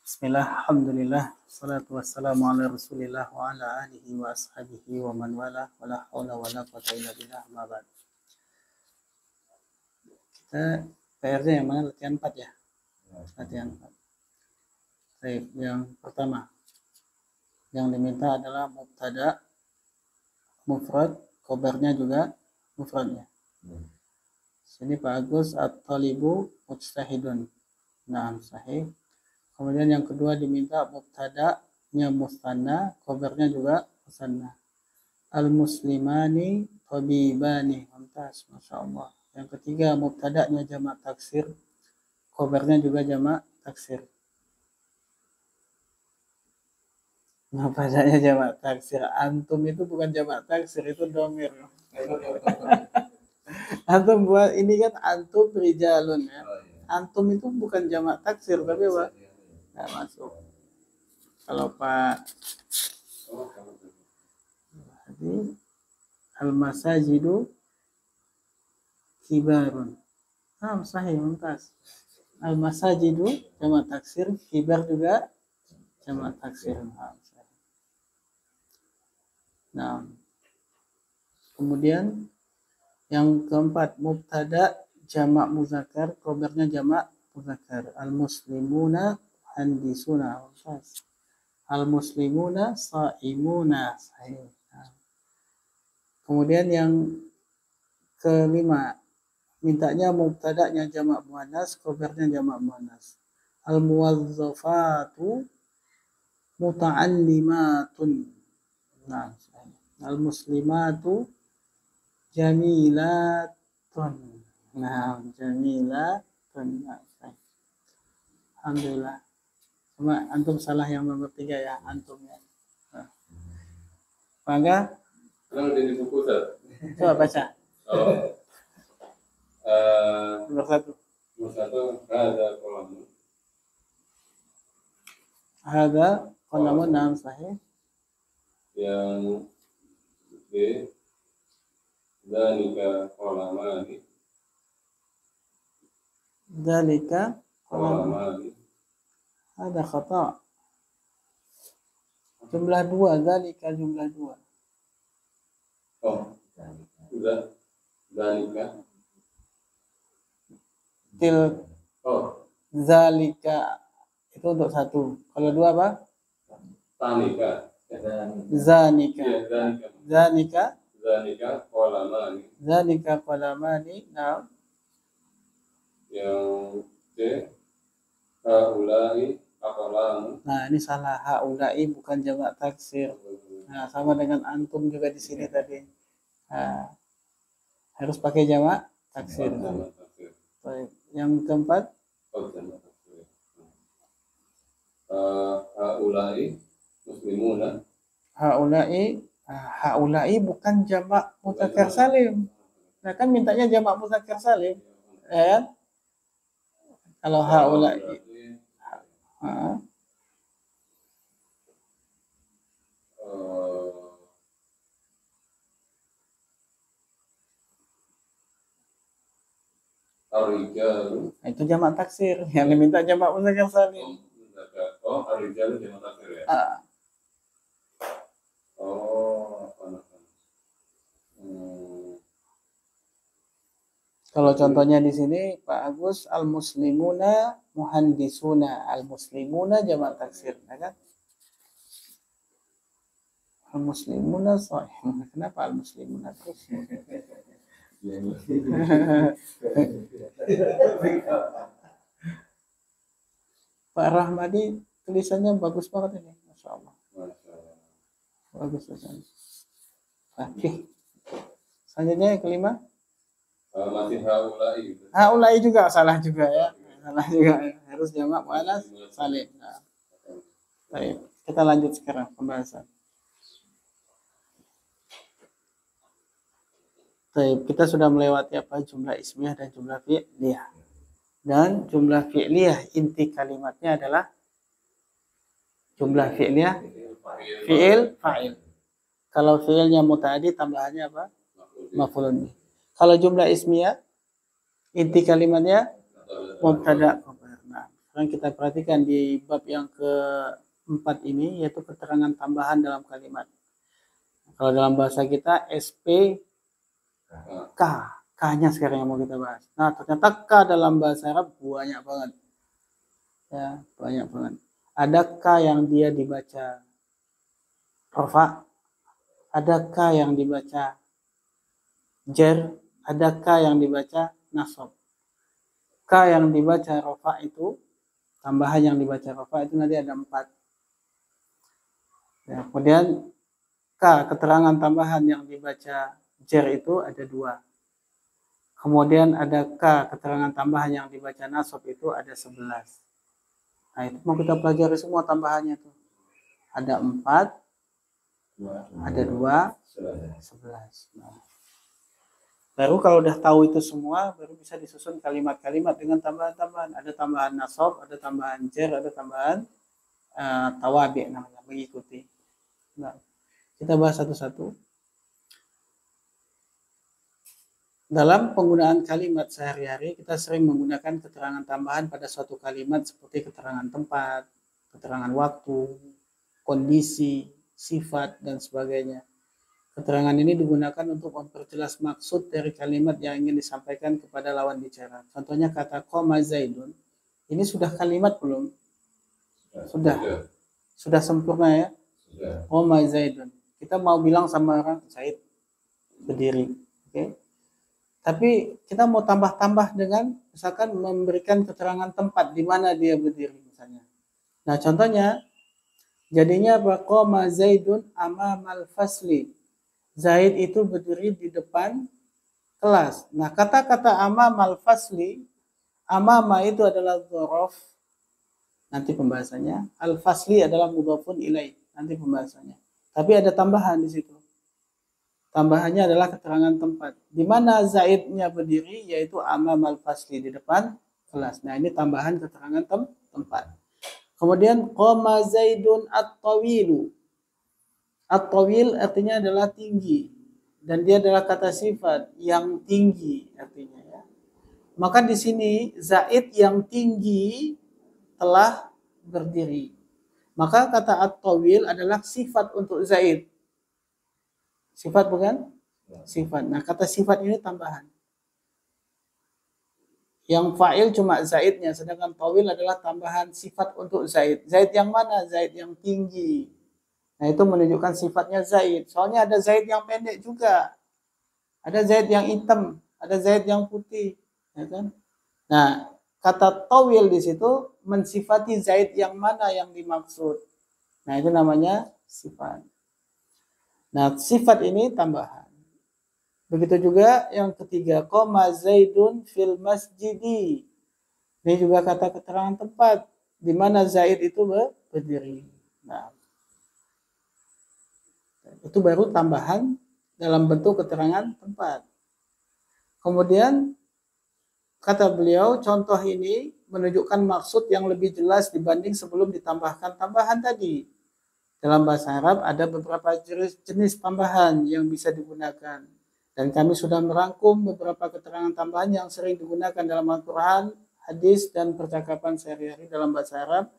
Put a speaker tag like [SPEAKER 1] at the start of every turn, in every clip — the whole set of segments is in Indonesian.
[SPEAKER 1] Bismillah, alhamdulillah, salatu wassalamu ala rasulillah wa ala alihi wa ashabihi wa man wala wa la hawla wa la quwwata illa billah ma ba'd. Kita PR-nya yang mana? Latihan 4 ya? Latihan 4. Baik, yang pertama yang diminta adalah mubtada mufrad, khobarnya juga mufradnya. Sini Pak Agus, at-talibu mujtahidun. Nah, sahih. Kemudian yang kedua diminta mubtada'nya musanna, khobarnya juga musanna. Al-muslimani tabibani. Mantap, Masya Allah. Yang ketiga mubtada'nya jamak taksir, khobarnya juga jamak taksir. Mubtada'nya jamak taksir. Antum itu bukan jamak taksir, itu domir. Antum buat ini kan antum rijalun ya. Antum itu bukan jamak taksir tapi apa? Nggak masuk. Kalau Pak jadi al-masajidu kibarun. Sahih, mumtaz. Al-masajidu jamak taksir, kibar juga jamak taksir. Nah, kemudian yang keempat mubtada jamak muzakkar, khobarnya jamak muzakkar. Al-muslimuna handisuna. Al-muslimuna saimuna. Sahih. Kemudian yang kelima mintanya mubtada'nya jamak muannas, khobarnya jamak muannas. Al-muwazzafatu muta'allimatun. Nah, al-muslimatu jamilatun. Nah, jamilatun. Alhamdulillah. Cuma antum salah yang nomor 3 ya, antum ya. Maka
[SPEAKER 2] kalau di buku
[SPEAKER 1] coba baca. Nomor 1. Ada qalamun nam sahih.
[SPEAKER 2] Yang B Dzalika qalamani.
[SPEAKER 1] Dzalika qalamani. Ada khata. Jumlah 2, dzalika jumlah 2.
[SPEAKER 2] Oh, sudah. Dzalika.
[SPEAKER 1] Dzalika itu untuk 1. Kalau 2 apa?
[SPEAKER 2] Tanika.
[SPEAKER 1] Zanika.
[SPEAKER 2] Zanika qalamani.
[SPEAKER 1] Zanika qalamani. Nah.
[SPEAKER 2] Yang C haulai aqlamu.
[SPEAKER 1] Nah, ini salah, haulai bukan jamak taksir. Nah, sama dengan antum juga di sini tadi. Nah, harus pakai jamak taksir. Yang keempat
[SPEAKER 2] haulai muslimuna.
[SPEAKER 1] Haulai bukan jamak mudzakkar salim. Nah, kan mintanya jamak mudzakkar salim. Ya kan? Kalau haulai itu jamak taksir. Yang diminta jamak mudzakkar salim.
[SPEAKER 2] Oh, ar-rijalu jamak taksir ya.
[SPEAKER 1] Kalau contohnya di sini Pak Agus, al-muslimuna muhandisuna. Al-muslimuna jamak taksir, ya kan? Al-muslimuna sahih. Kenapa al-muslimuna terus? Pak Rahmadi tulisannya bagus banget ini, Masya Allah. Bagus tulisannya. Oke. Selanjutnya yang kelima.
[SPEAKER 2] Masih haulai.
[SPEAKER 1] Haulai juga salah juga ya. Salah juga. Harus jamak muannas salim. Nah. Baik, kita lanjut sekarang pembahasan. Baik, kita sudah melewati apa jumlah ismiyah dan jumlah fi'liyah. Dan jumlah fi'liyah inti kalimatnya adalah jumlah fi'liyah fi'il fa'il. Kalau fi'ilnya muta'addi tambahannya apa? Maf'ulun bih. Kalau jumlah ismiyah inti kalimatnya mubtada khabar. Nah, Sekarang kita perhatikan di bab yang keempat ini, yaitu keterangan tambahan dalam kalimat. Kalau dalam bahasa kita SP K, K-nya sekarang yang mau kita bahas. Nah, ternyata K dalam bahasa Arab banyak banget. Ya, banyak banget. Ada K yang dia dibaca rofa, ada K yang dibaca jer, ada K yang dibaca nasab. K yang dibaca rofa itu, tambahan yang dibaca rofa itu nanti ada 4. Ya, kemudian K, keterangan tambahan yang dibaca jer itu ada 2. Kemudian ada K, keterangan tambahan yang dibaca nasab itu ada 11. Nah, itu mau kita pelajari semua tambahannya tuh. Ada 4, ada 2, 11. Nah, baru kalau udah tahu itu semua, baru bisa disusun kalimat-kalimat dengan tambahan-tambahan. Ada tambahan nasab, ada tambahan jer, ada tambahan tawabi namanya, mengikuti. Nah, kita bahas satu-satu. Dalam penggunaan kalimat sehari-hari, kita sering menggunakan keterangan tambahan pada suatu kalimat seperti keterangan tempat, keterangan waktu, kondisi, sifat, dan sebagainya. Keterangan ini digunakan untuk memperjelas maksud dari kalimat yang ingin disampaikan kepada lawan bicara. Contohnya kata qoma Zaidun. Ini sudah kalimat belum? Sudah sempurna ya? Qoma Zaidun. Kita mau bilang sama orang Zaid berdiri. Oke. Tapi kita mau tambah-tambah dengan misalkan memberikan keterangan tempat di mana dia berdiri misalnya. Nah, contohnya jadinya qoma Zaidun amamal fasli. Zaid itu berdiri di depan kelas. Nah, kata-kata amamal fasli, amama itu adalah dzaraf. Nanti pembahasannya. Al-fasli adalah mudhafun ilaih. Nanti pembahasannya. Tapi ada tambahan di situ. Tambahannya adalah keterangan tempat. Di mana Zaidnya berdiri, yaitu amamal fasli, di depan kelas. Nah, ini tambahan keterangan tempat. Kemudian qoma Zaidun at-tawilu. At-tawil artinya adalah tinggi. Dan dia adalah kata sifat yang tinggi artinya ya. Maka di sini Zaid yang tinggi telah berdiri. Maka kata at-tawil adalah sifat untuk Zaid. Sifat bukan? Sifat. Nah, kata sifat ini tambahan. Yang fa'il cuma Zaidnya, sedangkan tawil adalah tambahan sifat untuk Zaid. Zaid yang mana? Zaid yang tinggi. Nah, itu menunjukkan sifatnya Zaid. Soalnya ada Zaid yang pendek juga. Ada Zaid yang hitam, ada Zaid yang putih, ya kan? Nah, kata tawil di situ mensifati Zaid yang mana yang dimaksud. Nah, itu namanya sifat. Nah, sifat ini tambahan. Begitu juga yang ketiga, qoma Zaidun fil masjidi. Ini juga kata keterangan tempat di mana Zaid itu berdiri. Nah, itu baru tambahan dalam bentuk keterangan tempat. Kemudian kata beliau, contoh ini menunjukkan maksud yang lebih jelas dibanding sebelum ditambahkan tambahan tadi. Dalam bahasa Arab ada beberapa jenis tambahan yang bisa digunakan. Dan kami sudah merangkum beberapa keterangan tambahan yang sering digunakan dalam Al-Quran, hadis, dan percakapan sehari-hari dalam bahasa Arab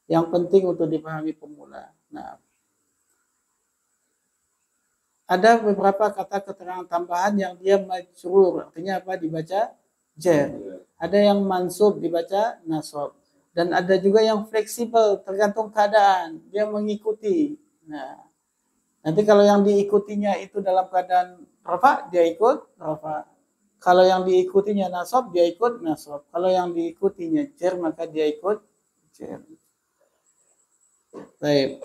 [SPEAKER 1] yang penting untuk dipahami pemula. Nah, ada beberapa kata keterangan tambahan yang dia majrur, artinya apa? Dibaca jer. Ada yang mansub, dibaca nasab. Dan ada juga yang fleksibel, tergantung keadaan. Dia mengikuti. Nah, nanti kalau yang diikutinya itu dalam keadaan rafa, dia ikut rafa. Kalau yang diikutinya nasab, dia ikut nasab. Kalau yang diikutinya jer, maka dia ikut jer. Baik.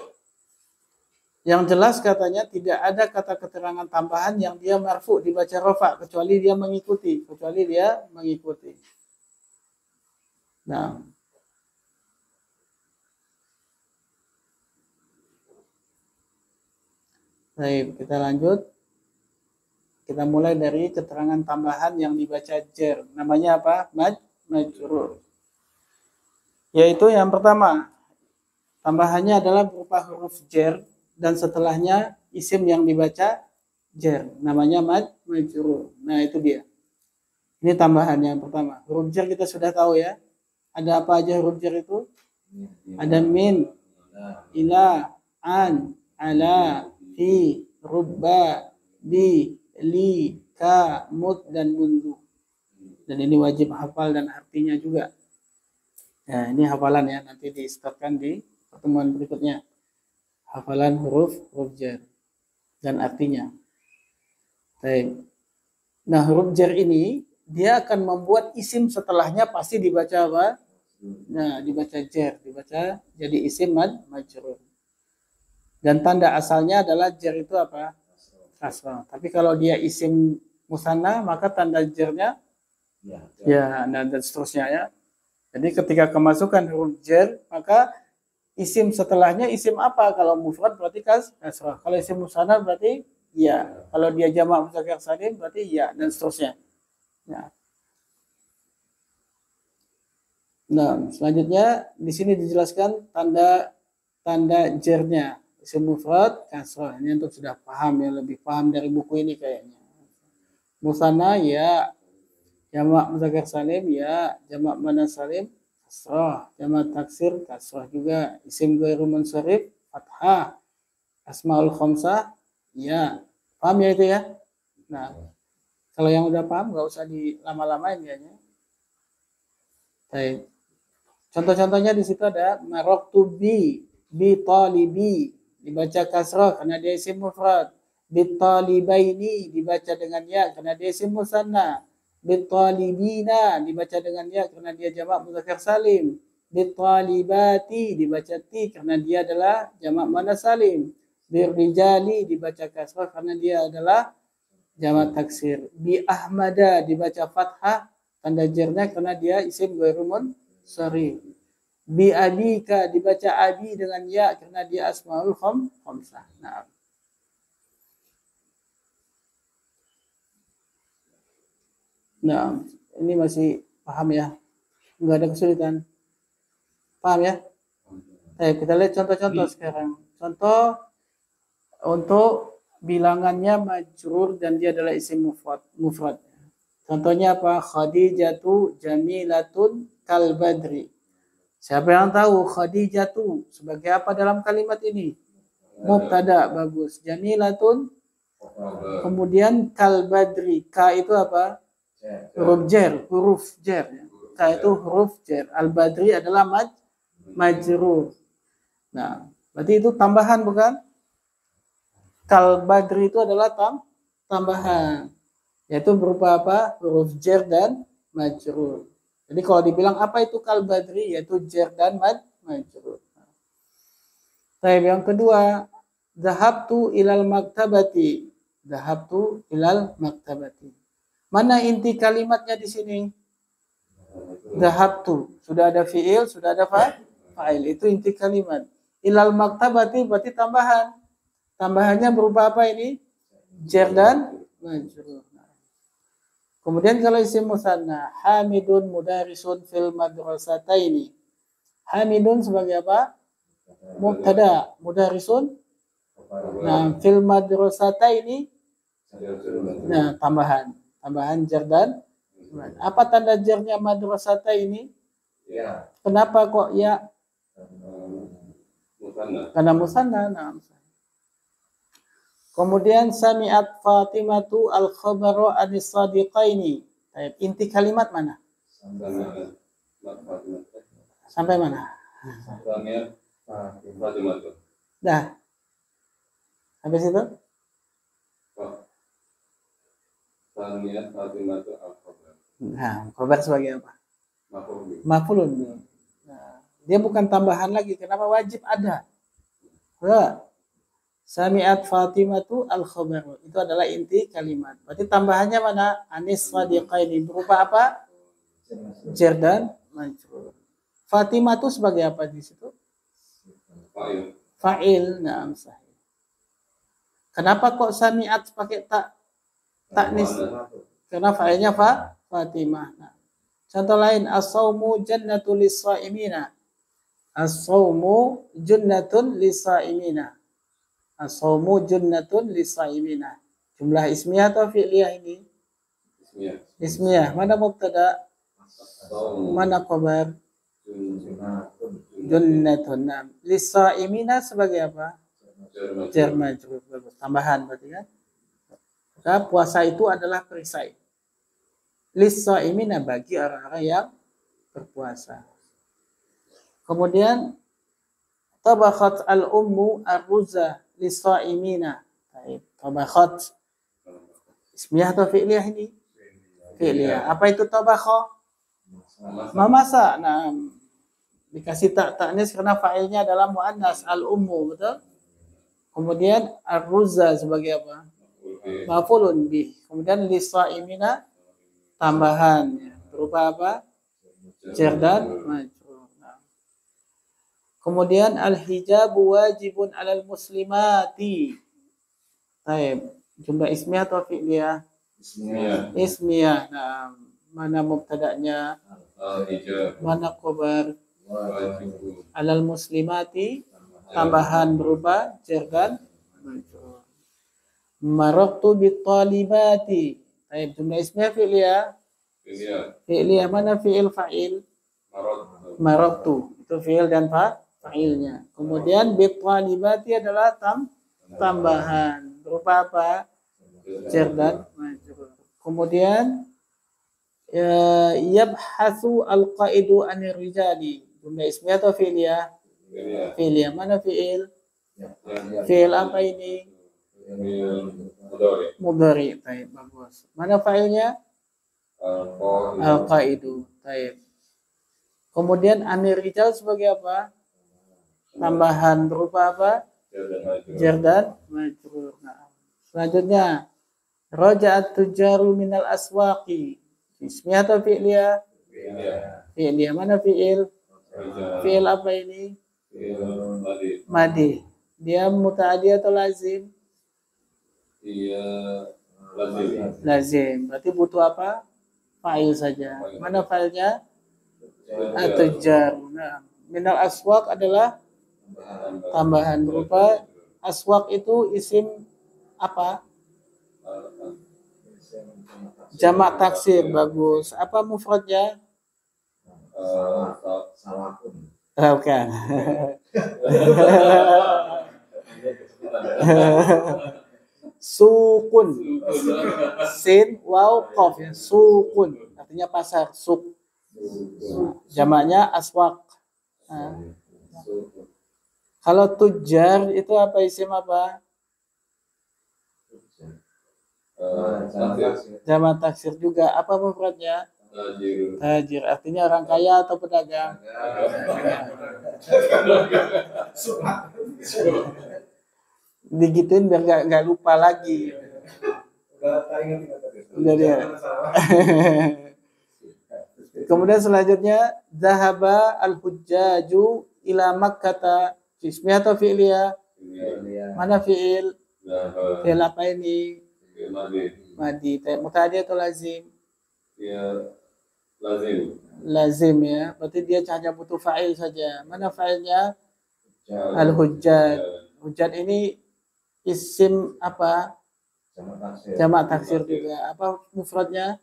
[SPEAKER 1] Yang jelas katanya tidak ada kata keterangan tambahan yang dia marfu dibaca rafa, kecuali dia mengikuti. Nah, baik, kita lanjut. Kita mulai dari keterangan tambahan yang dibaca jer. Namanya apa? Majrur. Yaitu yang pertama, tambahannya adalah berupa huruf jer dan setelahnya isim yang dibaca jer. Namanya majrur. Nah, itu dia. Ini tambahan yang pertama. Huruf jer kita sudah tahu ya. Ada apa aja huruf jar itu? Ada min, ila, an, ala, fi, rubba, bi, li, ka, mut, dan mundu. Dan ini wajib hafal dan artinya juga. Nah, ini hafalan ya, nanti di-startkan di pertemuan berikutnya. Hafalan huruf jar dan artinya. Baik. Nah, huruf jar ini dia akan membuat isim setelahnya pasti dibaca apa? Nah, dibaca jar, dibaca jadi isim majrur. Dan tanda asalnya adalah jar itu apa? Kasrah. Tapi kalau dia isim musanna, maka tanda jarnya ya, dan seterusnya ya. Jadi ketika kemasukan huruf jar, maka isim setelahnya isim apa? Kalau mufrad berarti kasrah. Kalau isim musanna berarti ya. Kalau dia jamak mudzakkar salim berarti ya, dan seterusnya. Ya. Nah, selanjutnya di sini dijelaskan tanda jarnya. Isim mufrad kasrah. Ini untuk sudah paham ya, lebih paham dari buku ini kayaknya. Musanna ya, jamak mudzakkar salim ya, jamak muannas salim kasrah, jamak taksir kasrah juga, isim ghairu munsharif fathah, asmaul khamsah ya. Paham ya itu ya? Nah, kalau yang udah paham nggak usah dilama-lamain kayaknya. Baik. Contoh-contohnya di situ ada maroktu bi talibi dibaca kasrah karena dia isim mufrad. Bi talibaini dibaca dengan ya karena dia isim musanna. Bi talibina dibaca dengan ya karena dia jamak mudzakkar salim. Bi talibati dibaca ti karena dia adalah jamak muannas salim. Bi rijali dibaca kasrah karena dia adalah jamak taksir. Bi ahmada dibaca fathah tanda jarnya karena dia isim ghairu munsharif. Bi abika dibaca abi dengan ya karena dia asmaul khamsah. Nah, ini masih paham ya? Enggak ada kesulitan. Paham ya? Kita lihat contoh-contoh sekarang. Contoh untuk bilangannya majrur dan dia adalah isim mufrad. Contohnya apa? Khadijatu jamilatun kal badri. Siapa yang tahu Khadijatu sebagai apa dalam kalimat ini? Mubtada, bagus. Jamilatun, kemudian kal badri. Ka itu apa? Huruf jar. Ka itu huruf jar. Al badri adalah majrur. Nah, berarti itu tambahan bukan? Kal badri itu adalah tambahan. Yaitu berupa apa? Huruf jar dan majrur. Jadi kalau dibilang apa itu kal badri, yaitu jar dan majrur. Baik, yang kedua, dhahabtu ilal maktabati. Dhahabtu ilal maktabati. Mana inti kalimatnya di sini? Dhahabtu. Sudah ada fiil, sudah ada fa'il. Itu inti kalimat. Ilal maktabati berarti tambahan. Tambahannya berupa apa ini? Jar dan majrur. Kemudian kalau isim musanna, Hamidun mudarisun fil madrasataini. Hamidun sebagai apa? Mubtada, mudarisun. Nah, fil madrasataini. Nah, tambahan jar dan apa tanda jarnya madrasataini? Ya. Kenapa kok ya? Karena musanna. Nah. Kemudian sami'at Fatimatu al-khabaru anis sadiqaini. Inti kalimat mana? Sampai mana?
[SPEAKER 2] Sami'at Fatimatu.
[SPEAKER 1] Dah. Sampai situ?
[SPEAKER 2] Sami'at Fatimatu al-khabar.
[SPEAKER 1] Nah, khabar sebagai apa? Maf'ulun bih. Nah, dia bukan tambahan lagi. Kenapa wajib ada? Sami'at Fatimatu al-khabaru. Itu adalah inti kalimat. Berarti tambahannya mana? Anis sadiqaini. Berupa apa? Jar dan majrur. Fatimatu sebagai apa di situ? Fa'il. Nah, sahih. Kenapa kok sami'at pakai taknis? Karena fa'ilnya Fatimah. Nah, contoh lain, as-saumu jannatul lis-shaimina. As-saumu jannatun lis-shaimina. As-saumu junnatun lis-shaimina. Jumlah ismiyah atau fi'liyah ini? Ismiyah. Mana mubtada? Mana khabar? Junnatun. Nah, lisaimina sebagai apa? Jar majrur. Bagus. Tambahan berarti kan. Maka puasa itu adalah perisai. Lisaimina bagi orang-orang yang berpuasa. Kemudian tabakhat al-ummu ar-ruza lisaimina. Baik, tabakhat ismiyah atau fi'liyah ini? Fi'liyah. Apa itu tabakha? Memasak. Nah, dikasih taknis karena fa'ilnya adalah muannas al-ummu, betul? Kemudian ar-ruza sebagai apa? Maf'ulun bih. Kemudian lisaimina tambahan berupa apa? Jar dan majrur. Nah. Kemudian al-hijabu wajibun 'alal muslimati. Baik, jumlah ismiyah atau fi'liyah? Ismiyah. Nah, mana mubtada'nya? Mana khabar? Alal muslimati tambahan berupa jar dan majrur. Marartu bit talibati. Baik, jumlah ismiyah fi'liyah? Fi'liyah. Mana fi'il fa'il? Marartu. Itu fi'il dan fa'ilnya. Kemudian bit talibati adalah tambahan berupa apa? Jar dan majrur. Kemudian yabhasu al-qaidu anir rijali. Jumlah ismiyah atau fi'liyah? Fi'liyah. Mana fi'il? Fi'il apa ini? Mudhari. Baik, bagus. Mana fa'ilnya? Al-qaidu. Baik. Kemudian anir rijal sebagai apa? Tambahan berupa apa? Jar dan majrur. Nah, selanjutnya raja'at tujaru minal aswaqi. Ismiyah atau fi'liyah? Fi'liyah. Mana fi'il? Fi'il apa ini? Madi. Dia muta'addi atau lazim? Lazim. Berarti butuh apa? Fa'il saja. Mana fa'ilnya? At-tujar. Nah, minal aswaq adalah tambahan berupa aswaq itu isim apa? Jamak taksir. Bagus. Apa mufradnya? Bukan. Sukun. Sin, waw, qaf. Sukun. Artinya pasar. Suk. Jamaknya aswaq. Nah. Kalau tujar itu apa isim apa? Jamak taksir juga. Apa mufradnya? Tajir. Artinya orang kaya atau pedagang? Digituin biar nggak lupa lagi. Udah dia. Kemudian selanjutnya zahaba al-hujjaju ila Makkah. Ismiyah atau fi'liyah? Mana fi'il? Fi'il apa ini? Madi. Muta'addi atau lazim? Lazim ya. Berarti dia hanya butuh fa'il saja. Mana fa'ilnya? Al-hujjaj. Hujjaj ini isim apa? Jamak taksir juga. Apa mufradnya?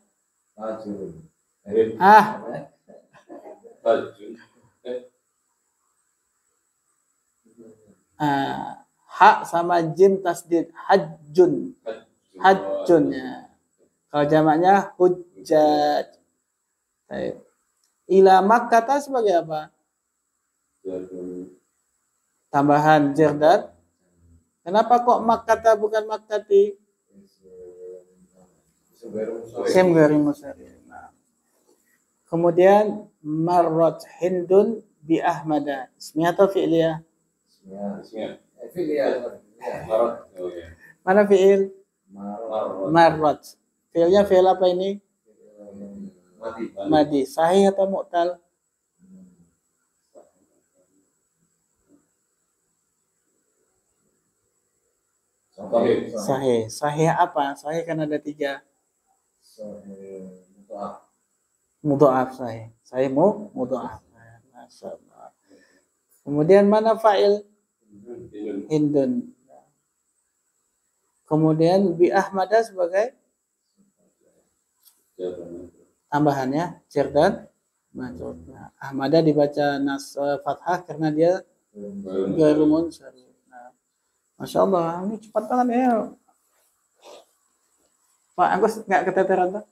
[SPEAKER 1] Ha sama jim tasdid. Hajjun. Hajjun ya. Kalau jamaknya hujjaj. Ila Makkah sebagai apa? Tambahan jar dan. Kenapa kok Makkah bukan Makkati? Isim ghairi musarrif. Kemudian marrat Hindun bi Ahmada. Ismiyah atau fi'liyah? Mana fi'il? Marrat. Fi'ilnya fi'il apa ini? Madi. Sahih atau mu'tal? Sahih. Sahih apa? Sahih kan ada 3. Mudha'af sahih. Sahih mudha'af. Kemudian mana fa'il? Hindun. Kemudian bi Ahmada sebagai tambahannya jar dan majrur. Nah, ahmada dibaca fathah karena dia ghairu munsharif. Nah, Masya Allah, ini cepat banget ya. Pak Agus nggak keteteran tuh?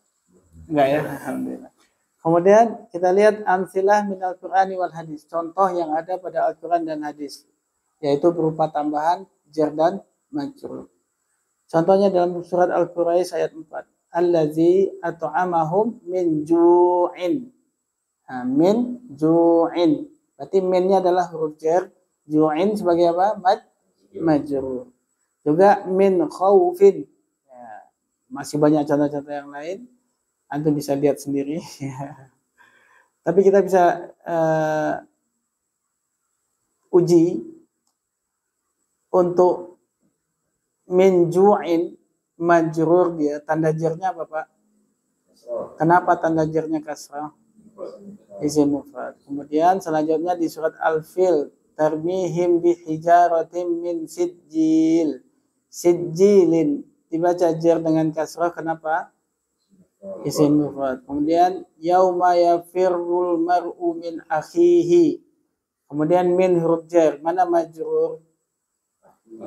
[SPEAKER 1] Enggak ya, alhamdulillah. Kemudian kita lihat amsilah minal Qur'ani wal hadis. Contoh yang ada pada Al-Quran dan hadis. Yaitu berupa tambahan jar dan majrur. Contohnya dalam surat Al-Quraish ayat 4. Allazi at'amahum min ju'in. Nah, min ju'in. Berarti minnya adalah huruf jar. Ju'in sebagai apa? Majrur. Juga min khaufin. Ya, masih banyak contoh-contoh yang lain. Antum bisa lihat sendiri. Tapi kita bisa uji untuk min ju'in majrur dia tanda jarnya apa Pak? Kenapa tanda jarnya kasrah? Isim mufrad. Kemudian selanjutnya di surat Al-Fil tarmihim bihijaratin min sijil. Sijilin dibaca jar dengan kasrah kenapa? Isim mufrad. Kemudian yauma yafirrul mar'u min akhihi. Kemudian min huruf jar. Mana majrur?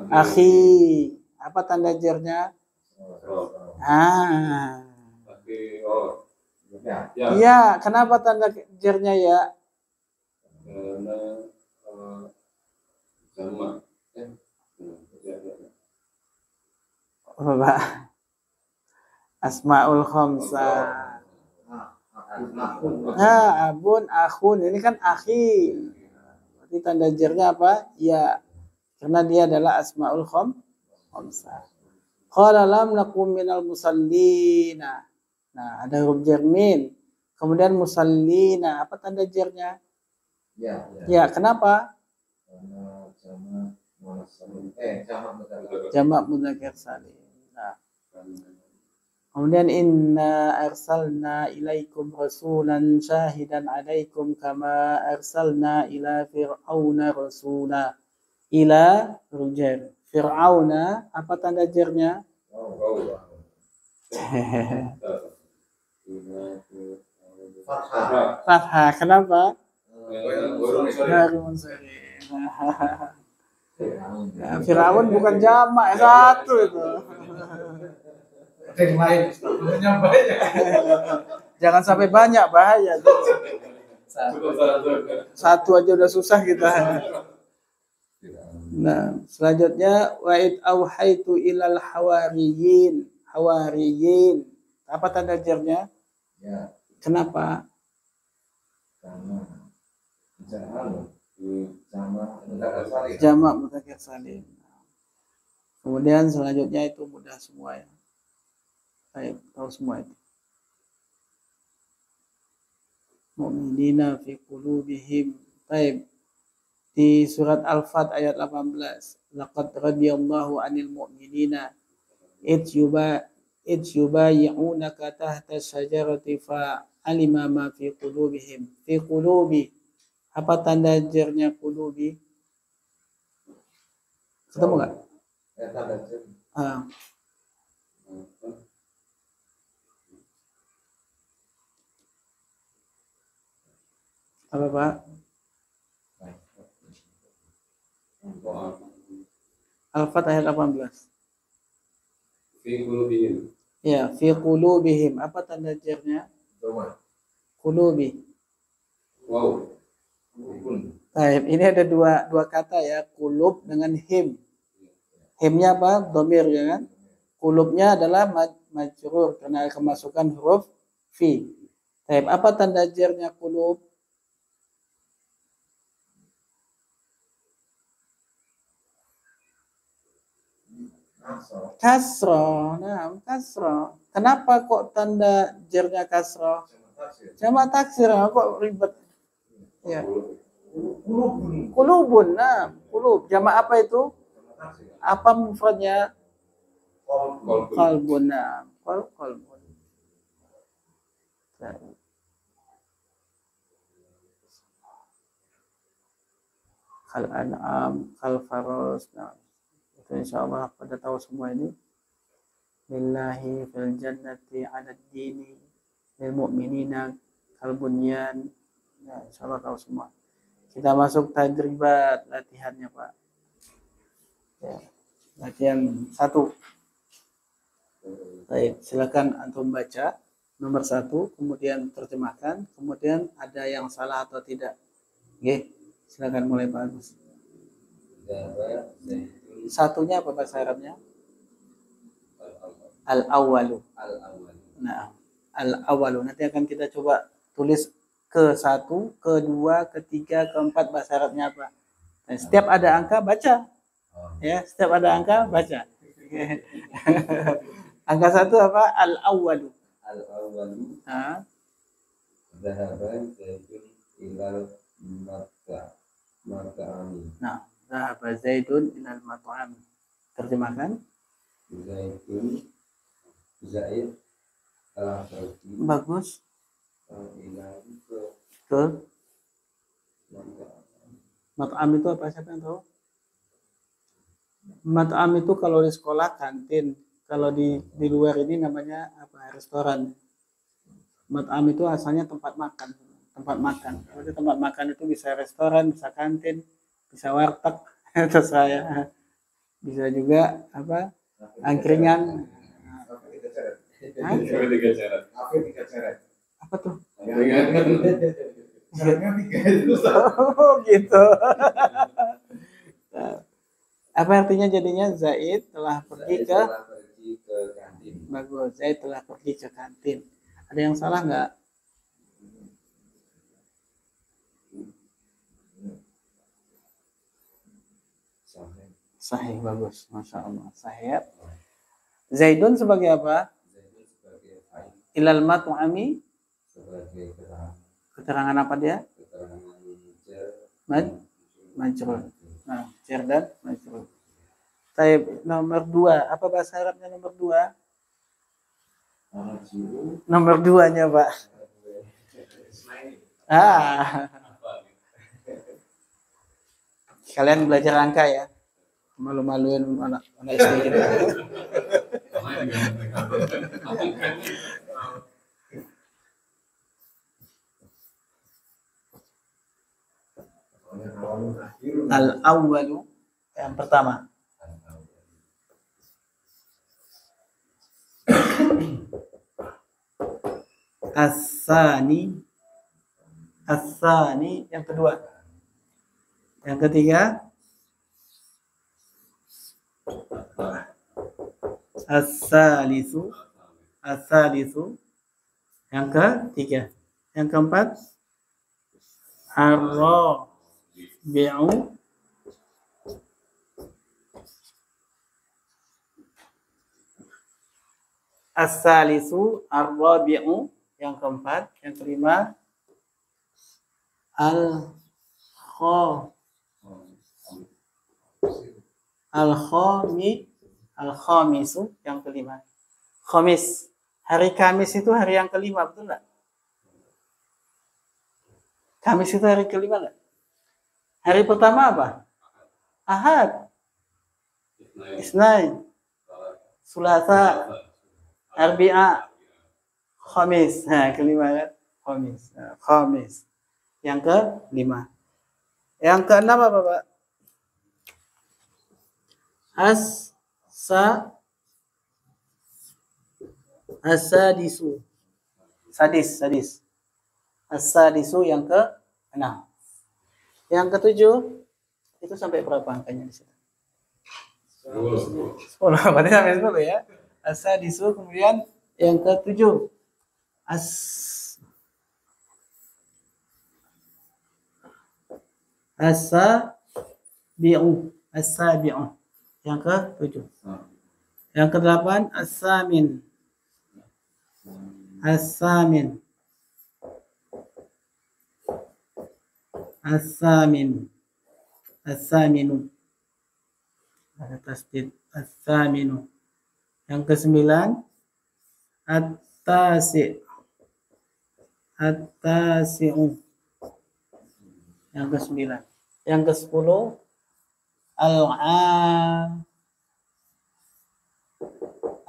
[SPEAKER 1] Akhi. Apa tanda jarnya? Ya, kenapa tanda jarnya ya?
[SPEAKER 2] Karena sama.
[SPEAKER 1] Apa Pak? Asmaul khamsah. Nah, abun, akhun. Ini kan akhi. Berarti tanda jarnya apa? Ya. Karena dia adalah asmaul khamsah. Qala lam nakum minal musallina. Nah, ada huruf jar min. Kemudian musallina. Apa tanda jarnya? Ya, kenapa? Jamak mudzakkar salim. Nah. Kemudian inna arsalna ilaikum rasulan syahidan alaikum kama arsalna ila fir'auna rasula. Ila rujar. Fir'auna apa tanda jarnya? Fathah. Kenapa? Nah, Fir'aun bukan jamak, satu itu.
[SPEAKER 3] Yang lain banyak.
[SPEAKER 1] Jangan sampai banyak, bahaya. Satu aja udah susah kita. Nah, selanjutnya wa'id auhaitu ilal hawariyin. Hawariyin. Apa tanda jarnya?
[SPEAKER 3] Ya.
[SPEAKER 1] Kenapa?
[SPEAKER 3] Karena
[SPEAKER 1] jamak mudzakkar salim. Kemudian selanjutnya itu mudah semua ya. Baik, tahu semua itu. Mu'minina fi qulubihim. Baik. Di surat Al-Fat ayat 18. Laqad radiyallahu 'anil mu'minina id yubayyi'unaka tahta syajarati fa alima ma fi qulubihim. Fi qulubi. Apa tanda jarnya qulubi? Ketemu enggak? Apa Pak? Al-Fat ayat 18.
[SPEAKER 2] Fi qulubihim.
[SPEAKER 1] Ya, fi qulubihim. Apa tanda jarnya? Qulubi.
[SPEAKER 2] Wow.
[SPEAKER 1] Baik, ini ada dua kata ya, qulub dengan him. Himnya apa? Dhamir ya kan? Qulubnya adalah majrur karena kemasukan huruf fi. Baik, apa tanda jarnya qulub? Kasroh. Nah, kasroh. Kenapa kok tanda jarnya kasroh? Jamak taksir. Kok ribet? Ya. Kulubun. Nah, kulub. Jamak apa itu? Apa mufradnya? Qalbun. Nah, qalbun. Kal an'am, kal faros. Nah, insyaallah pada tahu semua ini. Lillahi fil jannati 'ala ad-dini lil mu'minina kal bunyan Ya, insya Allah tahu semua. Kita masuk tadribat latihannya Pak. Ya, latihan 1. Baik, silakan antum baca nomor 1, kemudian terjemahkan, kemudian ada yang salah atau tidak. Oke, silakan mulai Pak Agus.
[SPEAKER 2] Zahaba Zaidun
[SPEAKER 1] Satunya apa bahasa Arabnya?
[SPEAKER 2] al-awwal.
[SPEAKER 1] Al-awwalu.
[SPEAKER 2] Al-awwal.
[SPEAKER 1] Nah, al-awwalu. Nanti akan kita coba tulis ke-1, ke-2, ke-3, ke-4 bahasa Arabnya apa. Nah, setiap ada angka baca. Ya, setiap ada angka baca. Angka 1 apa? Al-awwalu.
[SPEAKER 2] Al-awwalu
[SPEAKER 1] Nah,
[SPEAKER 2] Zahaba Zaidun ilal mat'ami.
[SPEAKER 1] nah, zahaba Zaidun ilal mat'am. Terjemahkan.
[SPEAKER 2] Zaid telah pergi
[SPEAKER 1] Bagus.
[SPEAKER 2] ilal
[SPEAKER 1] Ke
[SPEAKER 2] mat'am.
[SPEAKER 1] mat'am itu apa? Siapa yang tahu? Mat'am itu kalau di sekolah kantin, kalau di luar ini namanya apa? Restoran. Mat'am itu asalnya tempat makan, tempat makan. Jadi tempat makan itu bisa restoran, bisa kantin, bisa warteg, terserah ya. Bisa juga apa? Angkringan. Hah?
[SPEAKER 2] Tiga syarat.
[SPEAKER 1] Apa tuh?
[SPEAKER 3] Syaratnya 3 itu.
[SPEAKER 1] Oh gitu. Apa artinya jadinya Zaid telah pergi
[SPEAKER 2] Zaid
[SPEAKER 1] ke
[SPEAKER 2] telah pergi ke kantin.
[SPEAKER 1] bagus. Zaid telah pergi ke kantin. Ada yang salah nggak?
[SPEAKER 2] Sahih.
[SPEAKER 1] Sahih, bagus. Masya Allah. Sahih. Zaidun sebagai apa?
[SPEAKER 2] Zaidun sebagai fa'il,
[SPEAKER 1] Ilal mat'ami.
[SPEAKER 2] sebagai
[SPEAKER 1] Keterangan apa dia?
[SPEAKER 2] keterangan jar
[SPEAKER 1] Majrur. Nah, jar dan majrur. Taib, nomor 2. Apa bahasa Arabnya nomor 2?
[SPEAKER 3] Arjiu.
[SPEAKER 1] Nomor 2-nya, Pak. Ah, kalian belajar angka ya. Malu-maluin anak SD gitu. Al-awwalu yang pertama. As-sani. As-sani yang kedua. Yang ketiga. As-salisu. As-salisu. Yang ketiga. Yang keempat. Ar-rabi'u. As-salisu. Ar-rabi'u. Yang keempat. Yang kelima. Al-khamisu. Yang kelima. Khamis. Hari Kamis itu hari yang kelima, betul nggak? Kamis itu hari kelima nggak? Hari pertama apa? Ahad. Isnain. Sulasa. Arbi'a. Khamis. Nah, kelima kan? Khamis. Nah, Khamis. Yang kelima. Yang keenam apa, Pak? As-sadisu. Sadis. As-sadisu yang ke-6. Yang ke-7 itu sampai berapa angkanya di situ? 10. Berarti sampai 10 ya. As-sadisu, kemudian yang ke-7 as-sabi'u. Yang ke-7. Yang ke-8 as-samin. As-saminu. Ada tasdid. As-saminu. Yang ke-9 at-tasi'u. Yang ke-9. Yang ke-10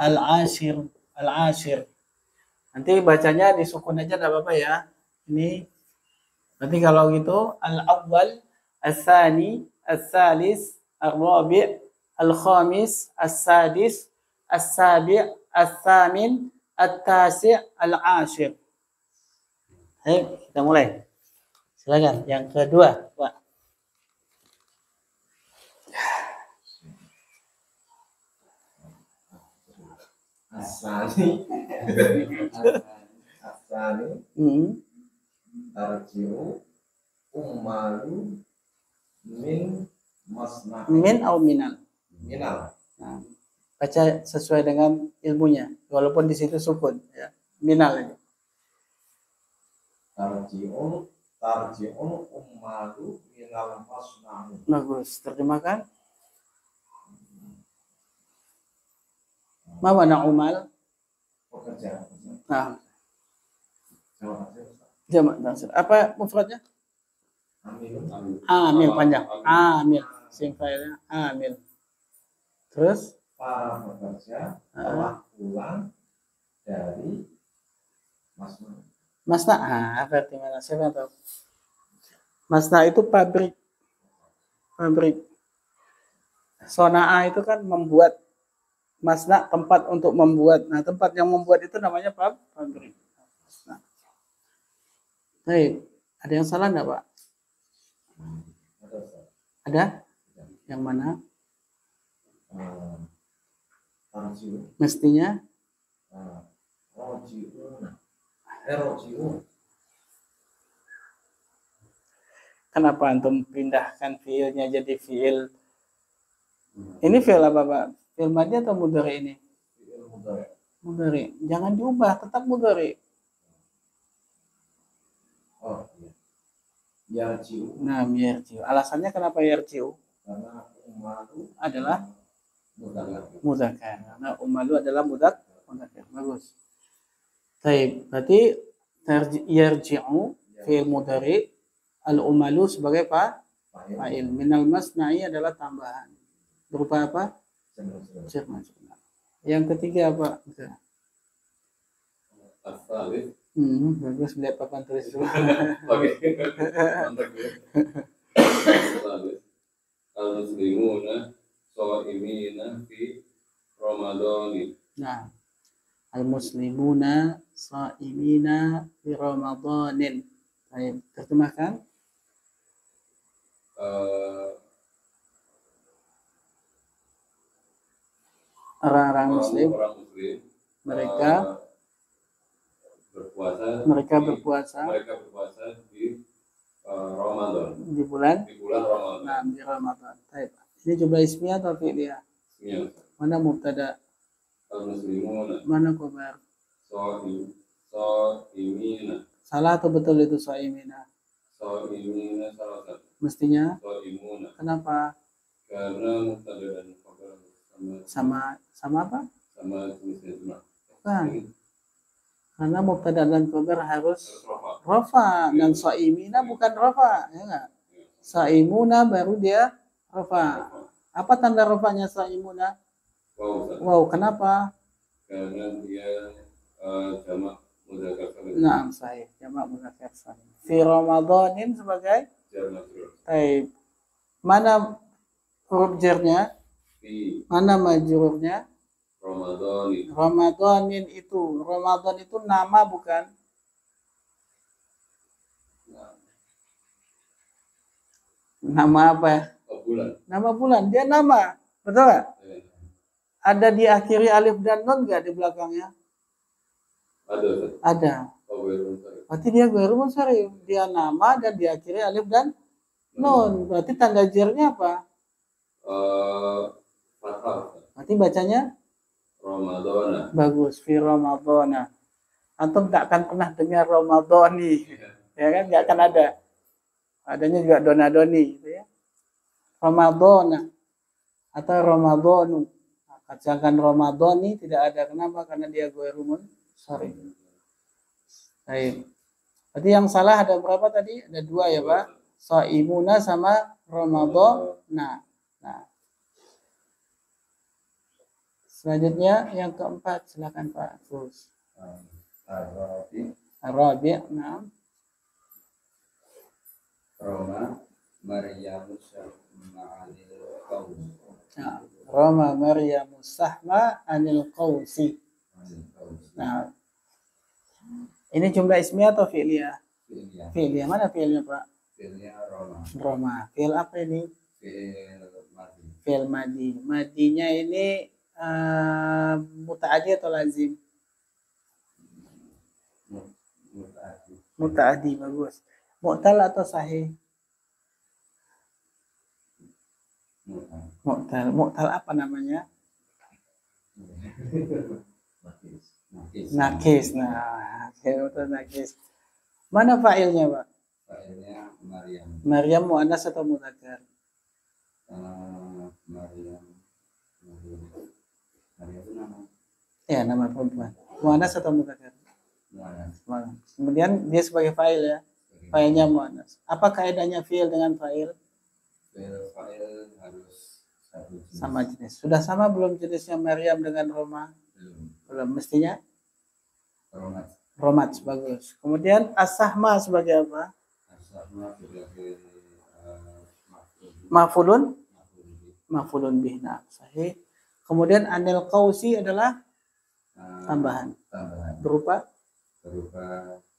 [SPEAKER 1] al-ashir. Nanti bacanya disukun aja enggak apa-apa ya. Ini Berarti kalau gitu al-awwal, as-tsani, as-tsalis, ar-rabi', al-khamis, as-sadis, as-sabi', as-tsamin, at-tasi', al-ashir. Ayo kita mulai. Silakan yang kedua, Pak.
[SPEAKER 3] Asani. Asani. Tarjiu. Umalu. Min. Masna.
[SPEAKER 1] Min atau minal.
[SPEAKER 3] Minal.
[SPEAKER 1] Nah, baca sesuai dengan ilmunya, walaupun di situ sukun. Ya. Minal ini.
[SPEAKER 3] Tarjiu. Tarjiu. Umalu. Minal masna.
[SPEAKER 1] Bagus. Terjemahkan. Ma mana umal?
[SPEAKER 3] Pekerja.
[SPEAKER 1] Nah,
[SPEAKER 3] Terima kasih Ustaz.
[SPEAKER 1] jamak taksir. Apa mufradnya?
[SPEAKER 3] Amin.
[SPEAKER 1] Amil panjang. Amil. Sing failnya amil. Terus
[SPEAKER 3] Para pekerja telah pulang dari Masna.
[SPEAKER 1] Masna. Berarti mana? Siapa yang tahu? Masna itu pabrik. Pabrik. Sona'a itu kan membuat. Masna tempat untuk membuat. Nah, tempat yang membuat itu namanya pabrik. Masna. Baik. Ada yang salah enggak, Pak?
[SPEAKER 3] Ada Ustaz.
[SPEAKER 1] Ada? Yang mana?
[SPEAKER 3] Tarjiu.
[SPEAKER 1] Mestinya
[SPEAKER 3] Rojiun. Rojiun.
[SPEAKER 1] kenapa antum pindahkan fiilnya jadi fiil? Ini fiil apa, Pak? Fiil madhi atau mudhari ini?
[SPEAKER 3] Fi'il mudhari'.
[SPEAKER 1] Mudhari. Jangan diubah, tetap mudhari.
[SPEAKER 3] Oh iya. Yarjiu.
[SPEAKER 1] Nah, yarji'u. Alasannya kenapa yarji'u?
[SPEAKER 3] Karena umalu
[SPEAKER 1] Adalah
[SPEAKER 3] mudhari'.
[SPEAKER 1] mudzakkar. Karena umalu adalah mudzakkar. Bagus. Baik, berarti yarji'u fiil mudhari, al-umalu sebagai fa'il. Minal masna'i adalah tambahan. Berupa apa? Jar majrur. Yang ketiga apa?
[SPEAKER 2] As-salis.
[SPEAKER 1] Bagus lihat papan tulis dulu.
[SPEAKER 2] Oke. Mantap ya. As-salis. Al-muslimuna sha'imina fi Ramadhani.
[SPEAKER 1] Nah, al-muslimuna sha'imina fi Ramadhanin. Baik, terjemahkan. Orang-orang muslim,
[SPEAKER 2] Orang muslim
[SPEAKER 1] mereka
[SPEAKER 2] berpuasa
[SPEAKER 1] berpuasa
[SPEAKER 2] di Ramadan,
[SPEAKER 1] di bulan
[SPEAKER 2] di bulan Ramadan.
[SPEAKER 1] Nah, di Ramadan. Baik. Ini jumlah ismiyah atau fi'liyah?
[SPEAKER 2] Ismiyah.
[SPEAKER 1] Mana mubtada?
[SPEAKER 2] Al-muslimuna
[SPEAKER 1] Mana khabar?
[SPEAKER 2] sha'imina.
[SPEAKER 1] Salah atau betul itu sha'imina?
[SPEAKER 2] Sha'imina salah satu.
[SPEAKER 1] Mestinya
[SPEAKER 2] Sha'imuna.
[SPEAKER 1] kenapa?
[SPEAKER 2] Karena mubtada dan khabar
[SPEAKER 1] Sama apa?
[SPEAKER 2] sama jenisnya cuma.
[SPEAKER 1] Bukan. Karena mubtada dan khabar harus
[SPEAKER 2] Rafa.
[SPEAKER 1] rafa dan sha'imina bukan rafa, ya enggak? Sha'imuna baru dia rafa. Apa tanda rafanya sha'imuna? Wow, kenapa?
[SPEAKER 2] Karena dia jamak mudzakkar salim.
[SPEAKER 1] Nah, sahih. Jamak mudzakkar salim. Fi Ramadhanin sebagai
[SPEAKER 2] Jar majrur.
[SPEAKER 1] taib. Mana huruf jarnya?
[SPEAKER 2] Fi
[SPEAKER 1] Mana majrurnya?
[SPEAKER 2] Ramadhani.
[SPEAKER 1] Ramadhanin itu. Ramadan itu nama bukan? Nama apa?
[SPEAKER 2] Bulan.
[SPEAKER 1] Nama bulan. Dia nama. Betul nggak? Ada diakhiri alif dan nun nggak di belakangnya?
[SPEAKER 2] Ada. Ustaz.
[SPEAKER 1] Ada.
[SPEAKER 2] Oh, betul.
[SPEAKER 1] Berarti dia ghairu munsharif. Dia nama dan diakhiri alif dan nun. Berarti tanda jarnya apa?
[SPEAKER 2] Fathah.
[SPEAKER 1] Berarti bacanya
[SPEAKER 2] Ramadhana.
[SPEAKER 1] bagus. Fi Ramadhana. Antum tak akan pernah dengar Ramadhani. Ya kan? Nggak akan ada. Adanya juga donadoni. Gitu ya. Ramadhana. Atau Ramadhanu. Sedangkan Ramadhani tidak ada. Kenapa? Karena dia ghairu munsharif. Baik. Berarti yang salah ada berapa tadi? Ada dua ya Pak. Sha'imuna sama Ramadhana. Nah. Selanjutnya yang keempat. Silakan Pak. Terus.
[SPEAKER 3] Arabi.
[SPEAKER 1] Arabi. Nah.
[SPEAKER 2] Roma Maryam ma'anil qaum.
[SPEAKER 1] Nah, Roma Maryam sahma anil qausi. Nah, ini jumlah ismiyah atau fi'liyah?
[SPEAKER 2] Fi'liyah.
[SPEAKER 1] Fi'liyah. Mana fi'ilnya, Pak?
[SPEAKER 2] Fi'liyah Roma.
[SPEAKER 1] Roma. Fi'il apa ini?
[SPEAKER 2] Fi'il madi.
[SPEAKER 1] Fi'il madi. Madinya ini muta'addi atau lazim?
[SPEAKER 2] Muta'addi.
[SPEAKER 1] Muta'addi, bagus. Mu'tal atau sahih? Mu'tal. Mu'tal apa namanya? Nakis. Nah, mu'tal nakis. Mana fa'ilnya, Pak?
[SPEAKER 2] Fa'ilnya Maryam.
[SPEAKER 1] Maryam mu'annas atau mudzakkar?
[SPEAKER 2] Maryam itu nama.
[SPEAKER 1] Ya, nama perempuan. Mu'annas atau mudzakkar?
[SPEAKER 2] Mu'annas.
[SPEAKER 1] Kemudian dia sebagai fa'il ya. Fa'ilnya mu'annas. Apa kaidahnya fi'il dengan fa'il?
[SPEAKER 2] Fa'il harus satu jenis.
[SPEAKER 1] Sama jenis. Sudah sama belum jenisnya Maryam dengan Roma? Belum. Mestinya
[SPEAKER 2] Romat.
[SPEAKER 1] Romat, bagus. Kemudian as-sahma sebagai apa?
[SPEAKER 2] As-sahma sebagai
[SPEAKER 1] Maf'ulun? Maf'ulun bih. Nah, sahih. Kemudian anil qausi adalah tambahan. Berupa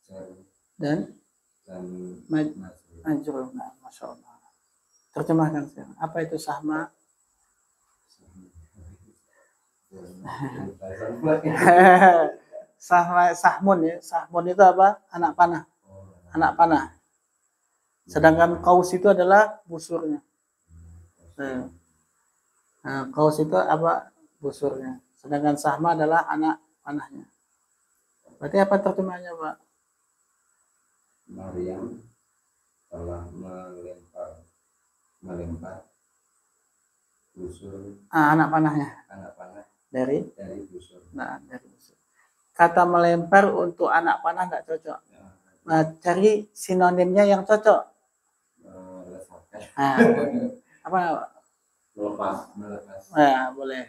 [SPEAKER 2] jar
[SPEAKER 1] dan
[SPEAKER 2] dan
[SPEAKER 1] majrur. Nah, Masya Allah. Terjemahkan sekarang. Apa itu sahma? Sahmun ya. Sahmun itu apa? Anak panah. Anak panah. Sedangkan qaus itu adalah busurnya. Nah, qaus itu apa? Busurnya. Sedangkan sahma adalah anak panahnya. Berarti apa terjemahnya, Pak?
[SPEAKER 2] Maryam telah melempar busur
[SPEAKER 1] Anak panahnya
[SPEAKER 2] anak panah
[SPEAKER 1] dari
[SPEAKER 2] busur.
[SPEAKER 1] Nah, dari busur. Kata melempar untuk anak panah nggak cocok. Nah, cari sinonimnya yang cocok. Nah, apa?
[SPEAKER 2] Melepas.
[SPEAKER 1] Nah, boleh.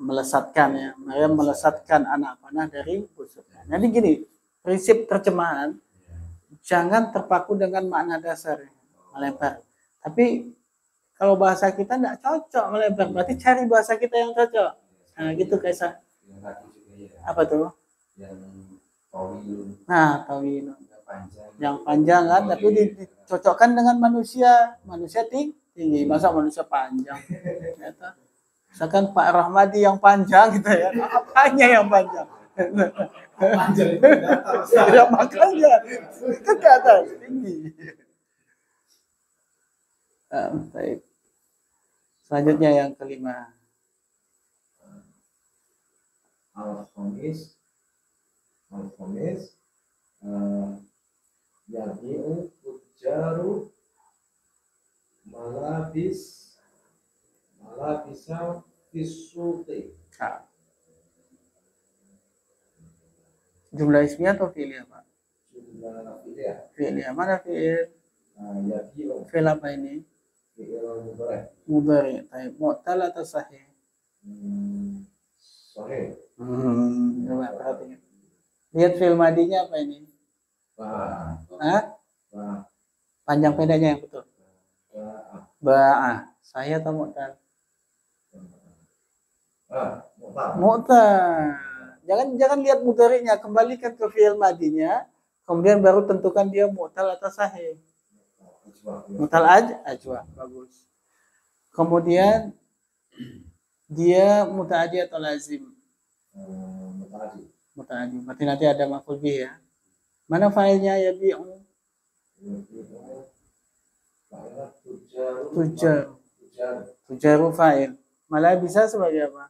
[SPEAKER 1] Melesatkan ya. Maryam melesatkan anak panah dari busurnya. Jadi gini, prinsip terjemahan jangan terpaku dengan makna dasar melempar. Tapi kalau bahasa kita tidak cocok melempar, berarti cari bahasa kita yang cocok. Nah, gitu Kaisa. Apa tuh? Nah, tawilun. Yang panjang kan, tapi dicocokkan dengan manusia tinggi. Masa manusia panjang? Ternyata. Misalkan Pak Rahmadi yang panjang gitu ya, apanya yang panjang?
[SPEAKER 3] Panjang
[SPEAKER 1] Ya makanya itu ke atas tinggi. Baik. Selanjutnya yang kelima.
[SPEAKER 3] Al-Khamis Yabi'u Ujaru Malabisa Fisuti.
[SPEAKER 1] Jumlah ismiyah atau fi'liyah, Pak?
[SPEAKER 3] Jumlah fi'liyah.
[SPEAKER 1] Fi'liyah. Mana fi'il?
[SPEAKER 3] Yabi'u.
[SPEAKER 1] Fi'il apa ini?
[SPEAKER 3] Fi'il mudhari'.
[SPEAKER 1] Mudhari'. Baik. Mu'tal atau sahih?
[SPEAKER 3] Sahih.
[SPEAKER 1] Coba perhatikan. Lihat fi'il madinya apa ini? Hah? Panjang pendeknya yang betul. Ba'ah. Sahih atau mu'tal? Mu'tal. Jangan lihat mudhari'nya, kembalikan ke fi'il madinya, kemudian baru tentukan dia mu'tal atau sahih. Mu'tal ajwa, bagus. Kemudian dia muta'addi atau lazim? Muta'addi. Berarti nanti ada maf'ul bih ya. Mana fa'ilnya ya bi'u? Tujaru fa'il. Malah bisa sebagai apa?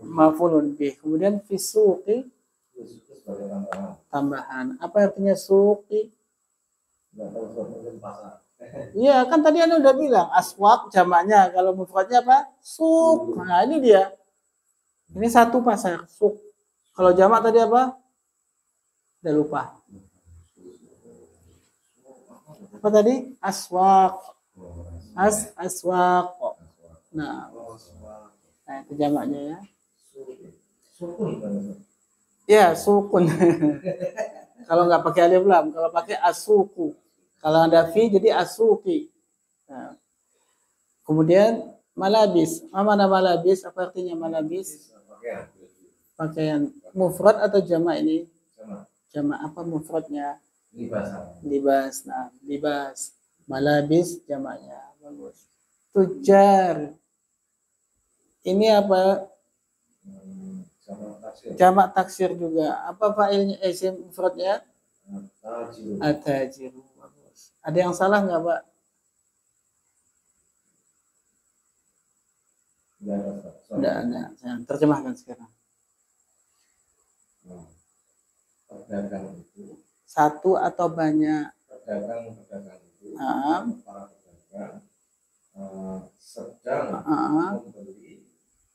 [SPEAKER 1] Maf'ulun bih. Kemudian fisuqi tambahan. Apa artinya suqi? Iya, kan tadi Anda udah bilang aswaq jamaknya. Kalau mufradnya apa? Suq. Nah, ini dia. Ini satu pasar, suq. Kalau jamak tadi apa? Udah lupa. Apa tadi? Aswaq. Aswaq. Nah, itu jamaknya ya. Ya, sukun. Kalau nggak pakai alif lam, kalau pakai asuku. Kalau ada fi jadi asuqi. Nah, kemudian malabis. Mana malabis? Apa artinya malabis?
[SPEAKER 3] Pakaian.
[SPEAKER 1] Pakaian. Mufrad atau jamak ini?
[SPEAKER 3] Sama.
[SPEAKER 1] Jamak apa mufradnya?
[SPEAKER 3] Libas.
[SPEAKER 1] Libas. Nah, libas. Malabis jamaknya. Bagus. Tujar. Ini apa?
[SPEAKER 3] Sama taksir.
[SPEAKER 1] Jamak taksir juga. Apa fa'ilnya? Isim mufradnya?
[SPEAKER 3] Tajiru.
[SPEAKER 1] Atajiru. Bagus. Ada yang salah nggak, Pak?
[SPEAKER 3] Tidak ada.
[SPEAKER 1] Tidak ada. Saya terjemahkan sekarang.
[SPEAKER 3] Pedagang itu.
[SPEAKER 1] Satu atau banyak?
[SPEAKER 3] Pedagang itu.
[SPEAKER 1] Ah,
[SPEAKER 3] Para pedagang sedang membeli.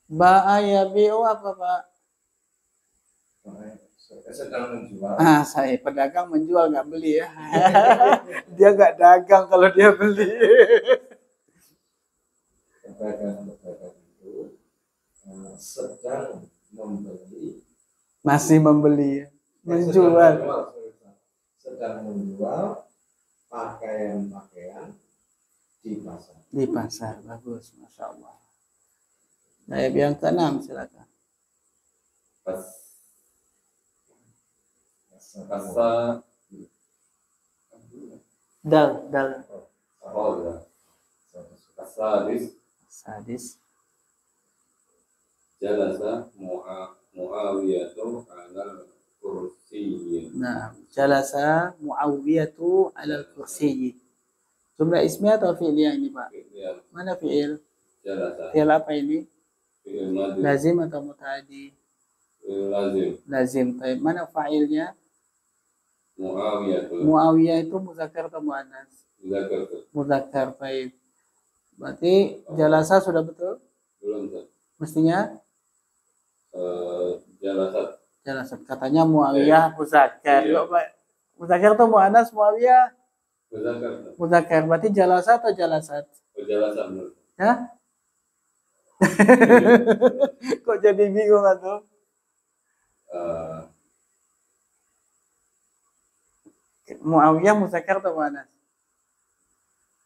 [SPEAKER 1] ba'a yabi'u apa, Pak?
[SPEAKER 3] Sedang menjual.
[SPEAKER 1] Ah, saya pedagang menjual nggak beli ya. Dia nggak dagang kalau dia beli.
[SPEAKER 3] Pedagang itu sedang membeli.
[SPEAKER 1] Masih membeli ya. Menjual.
[SPEAKER 3] Sedang menjual pakaian-pakaian di pasar.
[SPEAKER 1] Di pasar. Bagus, Masya Allah. Ayat yang ke-6 silakan.
[SPEAKER 2] Kasa
[SPEAKER 1] Dal.
[SPEAKER 2] Kasadis
[SPEAKER 1] Sadis.
[SPEAKER 2] jalasa Muawiyatu ala kursiyyin.
[SPEAKER 1] Nah, jalasa Muawiyatu alal kursiyyi. Jumlah ismiyah atau fi'liyah ini, Pak?
[SPEAKER 2] Fi'il
[SPEAKER 1] Mana fi'il?
[SPEAKER 2] jalasa
[SPEAKER 1] Fi'il apa ini?
[SPEAKER 2] fi'il madhi
[SPEAKER 1] Lazim atau muta'addi?
[SPEAKER 2] fi'il lazim
[SPEAKER 1] Lazim. Baik. Mana fa'ilnya?
[SPEAKER 2] Muawiyatu
[SPEAKER 1] Muawiyah itu muzakkar atau muannas?
[SPEAKER 2] zakat
[SPEAKER 1] Muzakkar. Baik. Berarti jalasa sudah betul?
[SPEAKER 2] belum Ustaz.
[SPEAKER 1] Mestinya
[SPEAKER 2] Jalasat
[SPEAKER 1] jalasa. Katanya Muawiyah muzakkar.
[SPEAKER 2] Iya.
[SPEAKER 1] Yuk, Pak. Muzakkar atau muannas? Muawiyah
[SPEAKER 2] zakat
[SPEAKER 1] muzakkar. Berarti jalasa atau jalasat?
[SPEAKER 2] jalasan menurut
[SPEAKER 1] Ya? Kok jadi bingung atau? Muawiyah muzakkar atau muannas?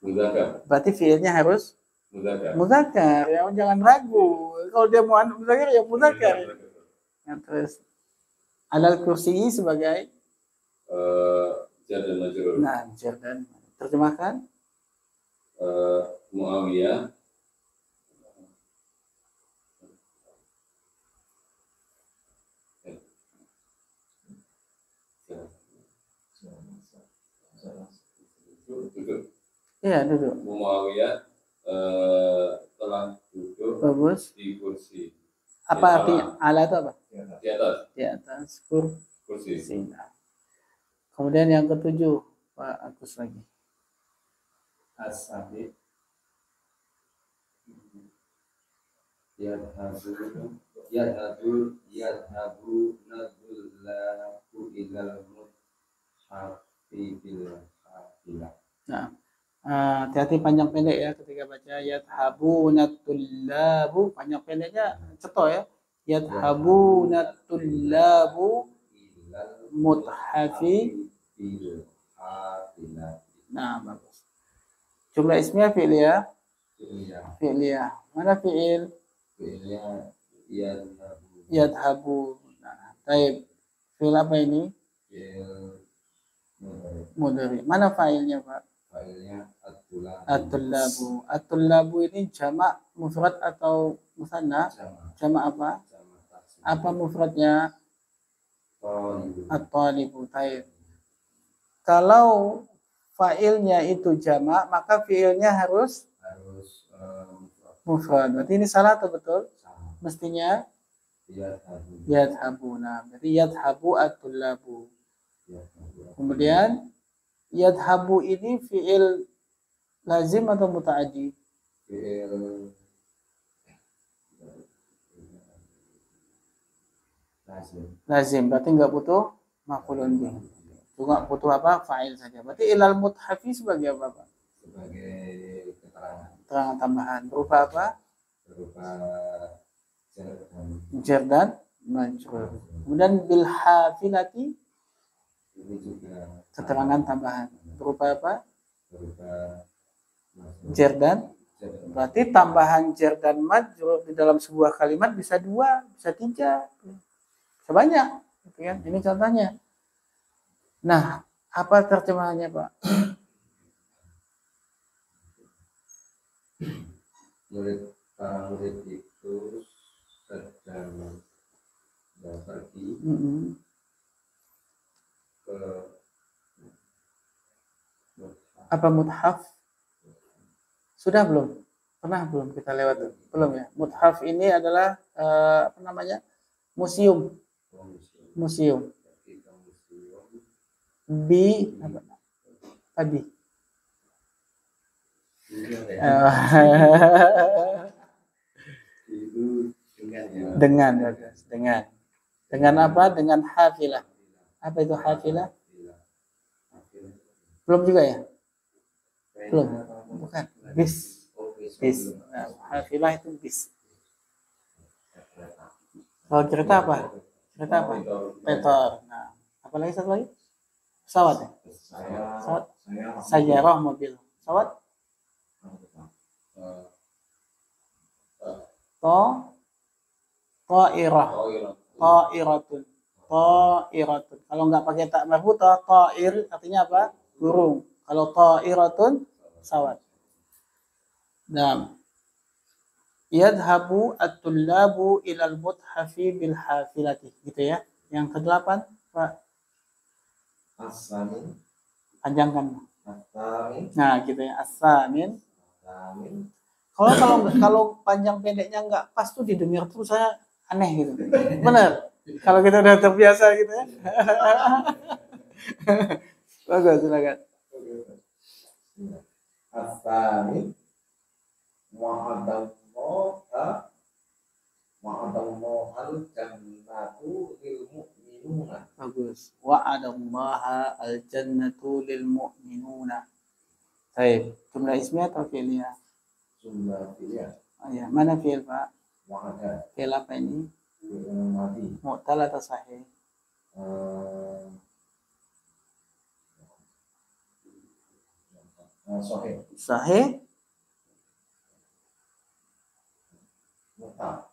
[SPEAKER 2] muzakkar
[SPEAKER 1] Berarti fiilnya harus
[SPEAKER 2] muzakkar
[SPEAKER 1] muzakkar. Ya, jangan ragu. Kalau dia muannas muzakkar ya muzakkar. Nah, terus alal kursi sebagai
[SPEAKER 2] jar dan majrur.
[SPEAKER 1] nah, jar dan terjemahkan.
[SPEAKER 2] Muawiyah duduk.
[SPEAKER 1] Iya, duduk.
[SPEAKER 2] Muawiyah telah duduk
[SPEAKER 1] Bagus.
[SPEAKER 2] di kursi
[SPEAKER 1] Apa
[SPEAKER 2] Di
[SPEAKER 1] artinya? Ala itu apa?
[SPEAKER 2] di atas
[SPEAKER 1] Di atas
[SPEAKER 2] kursi.
[SPEAKER 1] kursi. Nah. Kemudian yang ketujuh, Pak Agus lagi.
[SPEAKER 2] As-sabi yadhabu nadullahu ilal muthafi bil hafilah.
[SPEAKER 1] Nah, hati-hati panjang pendek ya ketika baca yadhabunatullabu, panjang pendeknya ceto ya. Yadhabunatullabu
[SPEAKER 2] Ilal
[SPEAKER 1] muthafi.
[SPEAKER 2] bil hafilah.
[SPEAKER 1] Nah, bagus. Jumlah ismiyah fi'liyah.
[SPEAKER 2] Fi'liyah.
[SPEAKER 1] Fi'liyah. Mana fi'il?
[SPEAKER 2] Fi'liyah yadhabu.
[SPEAKER 1] Yadhabu. Nah, taib. Fi'il apa ini?
[SPEAKER 2] Fi'il
[SPEAKER 1] Mudhari. Mana fa'ilnya, Pak?
[SPEAKER 2] fa'ilnya at-tulab.
[SPEAKER 1] At-tullabu. At-tullabu ini jamak mufrad atau musanna?
[SPEAKER 2] Sama
[SPEAKER 1] Jamak apa?
[SPEAKER 2] taksir.
[SPEAKER 1] Apa mufradnya?
[SPEAKER 2] Talibun.
[SPEAKER 1] At-talibu. Taib. Kalau fa'ilnya itu jamak, maka fi'ilnya harus
[SPEAKER 2] Harus
[SPEAKER 1] mufrad. Berarti ini salah atau betul?
[SPEAKER 2] sama
[SPEAKER 1] Mestinya
[SPEAKER 2] yadhabu.
[SPEAKER 1] yadhabuna. Berarti yadhabu at-tullabu.
[SPEAKER 2] Yadhabu.
[SPEAKER 1] Kemudian yadhabu ini fi'il lazim atau muta'addi?
[SPEAKER 2] Fi'il lazim.
[SPEAKER 1] Lazim. Berarti nggak butuh maf'ulun bih. Juga butuh apa? Fa'il saja. Berarti ilal muthafi sebagai apa, Pak?
[SPEAKER 2] Sebagai keterangan
[SPEAKER 1] Keterangan tambahan. Berupa apa?
[SPEAKER 2] berupa jar dan
[SPEAKER 1] Jar dan majrur. Kemudian bil hafilati
[SPEAKER 2] ini juga
[SPEAKER 1] keterangan tambahan. Berupa apa?
[SPEAKER 2] berupa
[SPEAKER 1] Jer dan berarti tambahan jer dan majrur di dalam sebuah kalimat bisa 2, bisa 3, bisa banyak, gitu kan? Ini contohnya. Nah, apa terjemahannya, Pak?
[SPEAKER 2] para murid itu sedang pergi ke
[SPEAKER 1] Apa muthaf? Sudah belum? Pernah belum kita lewat? Belum ya. Muthaf ini adalah apa namanya? Museum. Museum. Bi apa? Tadi. Dengan apa? Dengan hafilah. Apa itu hafilah? Belum juga ya? Belum. Bukan. Bis. Nah, hafilah itu bis. Kalau kereta apa? Kereta apa? Petor. Nah, apa lagi satu lagi? Pesawat ya? Pesawat. Sajarah mobil. Pesawat? Ta'irah. Ta'iratun. Ta'iratun. Kalau nggak pakai tak marbutah, ta'ir artinya apa? Burung. Kalau ta'iratun, pesawat. Nah, yadhabu at-tullabu ilal muthafi bil hafilati. Gitu ya. Yang ke-8, Pak.
[SPEAKER 3] As-samin.
[SPEAKER 1] Panjangkan.
[SPEAKER 3] As-samin.
[SPEAKER 1] Nah, gitu ya. As-samin. Kalau panjang pendeknya nggak pas tuh didengar tuh saya aneh gitu. Benar. Kalau kita udah terbiasa gitu ya. Bagus, silakan.
[SPEAKER 3] As-samin. Wa'adallaha al-jannatu lil mu'minuna.
[SPEAKER 1] Bagus. Wa'adallaha al-jannatu lil mu'minuna. Baik. Jumlah ismiyah atau fi'liyah?
[SPEAKER 3] Jumlah fi'liyah.
[SPEAKER 1] Oh ya, mana fi'il, Pak?
[SPEAKER 3] Wa'ada.
[SPEAKER 1] Fi'il apa ini?
[SPEAKER 3] Fi'il madhi.
[SPEAKER 1] Mu'tal atau sahih?
[SPEAKER 3] Sahih.
[SPEAKER 1] Sahih?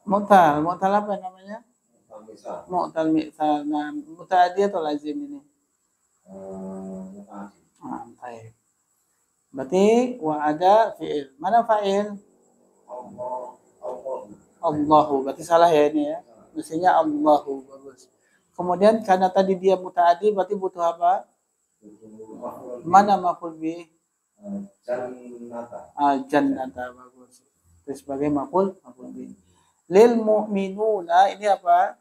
[SPEAKER 3] Mu'tal.
[SPEAKER 1] Mu'tal apa namanya?
[SPEAKER 3] Mu'tal misal.
[SPEAKER 1] Mu'tal misal. Nah, muta'addi atau lazim ini?
[SPEAKER 3] Muta'addi.
[SPEAKER 1] Baik. Berarti wa'ada fi'il. Mana fa'il? Allahu. Berarti salah ya ini ya. Mestinya Allahu. Bagus. Kemudian karena tadi dia muta'addi berarti butuh apa? Mana maf'ul bih?
[SPEAKER 3] Jannata.
[SPEAKER 1] Jannata. Bagus. Itu sebagai maf'ul bih. Lil mu'minuna ini apa?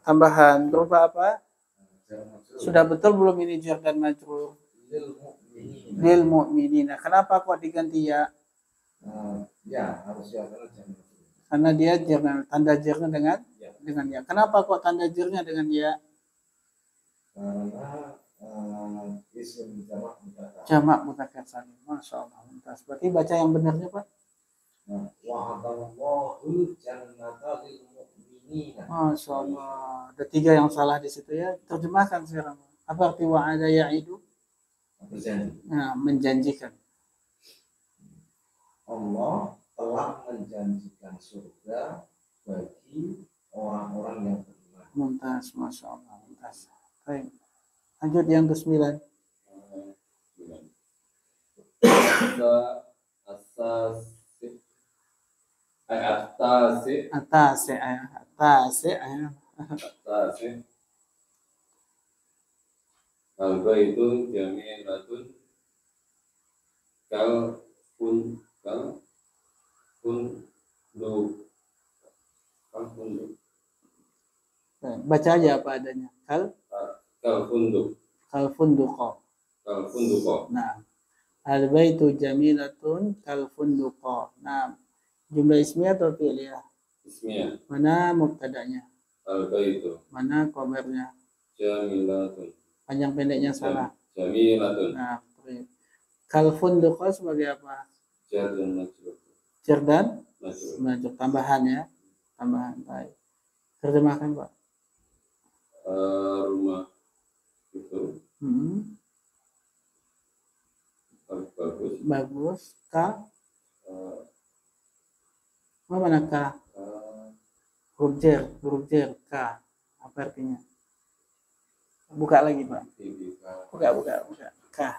[SPEAKER 1] Tambahan. Berupa apa? Sudah betul belum ini jar dan majrur? Lil mu'minina. Kenapa kok diganti ya?
[SPEAKER 3] Ya, harus ya
[SPEAKER 1] Karena dia jarnya, tanda jarnya dengan ya. Kenapa kok tanda jarnya dengan ya?
[SPEAKER 3] Karena isim
[SPEAKER 1] Jamak mudzakkar salim. Masya Allah. Berarti baca yang benarnya, Pak.
[SPEAKER 3] Wa'adallahu jannata lil mu'minina.
[SPEAKER 1] Masya Allah. Ada 3 yang salah di situ ya. Terjemahkan sekarang. Apa arti wa'ada ya'idu?
[SPEAKER 3] Berjanji.
[SPEAKER 1] Nah, menjanjikan.
[SPEAKER 3] Allah telah menjanjikan surga bagi orang-orang yang beriman.
[SPEAKER 1] Mumtaz, Masya Allah. Mumtaz. Baik. Lanjut yang ke-9. Atas ya.
[SPEAKER 4] Al-baitu jami'atun fundu.
[SPEAKER 1] Baca aja apa adanya. Kal funduqa. Nah, al-baitu jamilatun kal funduqa. Nah, jumlah ismiyah atau fi'liyah?
[SPEAKER 4] Ismiyah.
[SPEAKER 1] Mana mubtada'nya?
[SPEAKER 4] Al-baitu.
[SPEAKER 1] Mana khabarnya?
[SPEAKER 4] Jamilatun.
[SPEAKER 1] Panjang pendeknya salah.
[SPEAKER 4] Jamilatun.
[SPEAKER 1] Nah, kal funduqa sebagai apa?
[SPEAKER 4] Jar dan majrur.
[SPEAKER 1] Jar dan majrur. Tambahan ya. Tambahan. Baik. Terjemahkan, Pak.
[SPEAKER 4] Rumah itu bagus.
[SPEAKER 1] Bagus. Ka.
[SPEAKER 4] Eh,
[SPEAKER 1] Mana ka? Huruf jer. Ka. Apa artinya? Buka lagi, Pak. Buka. Ka.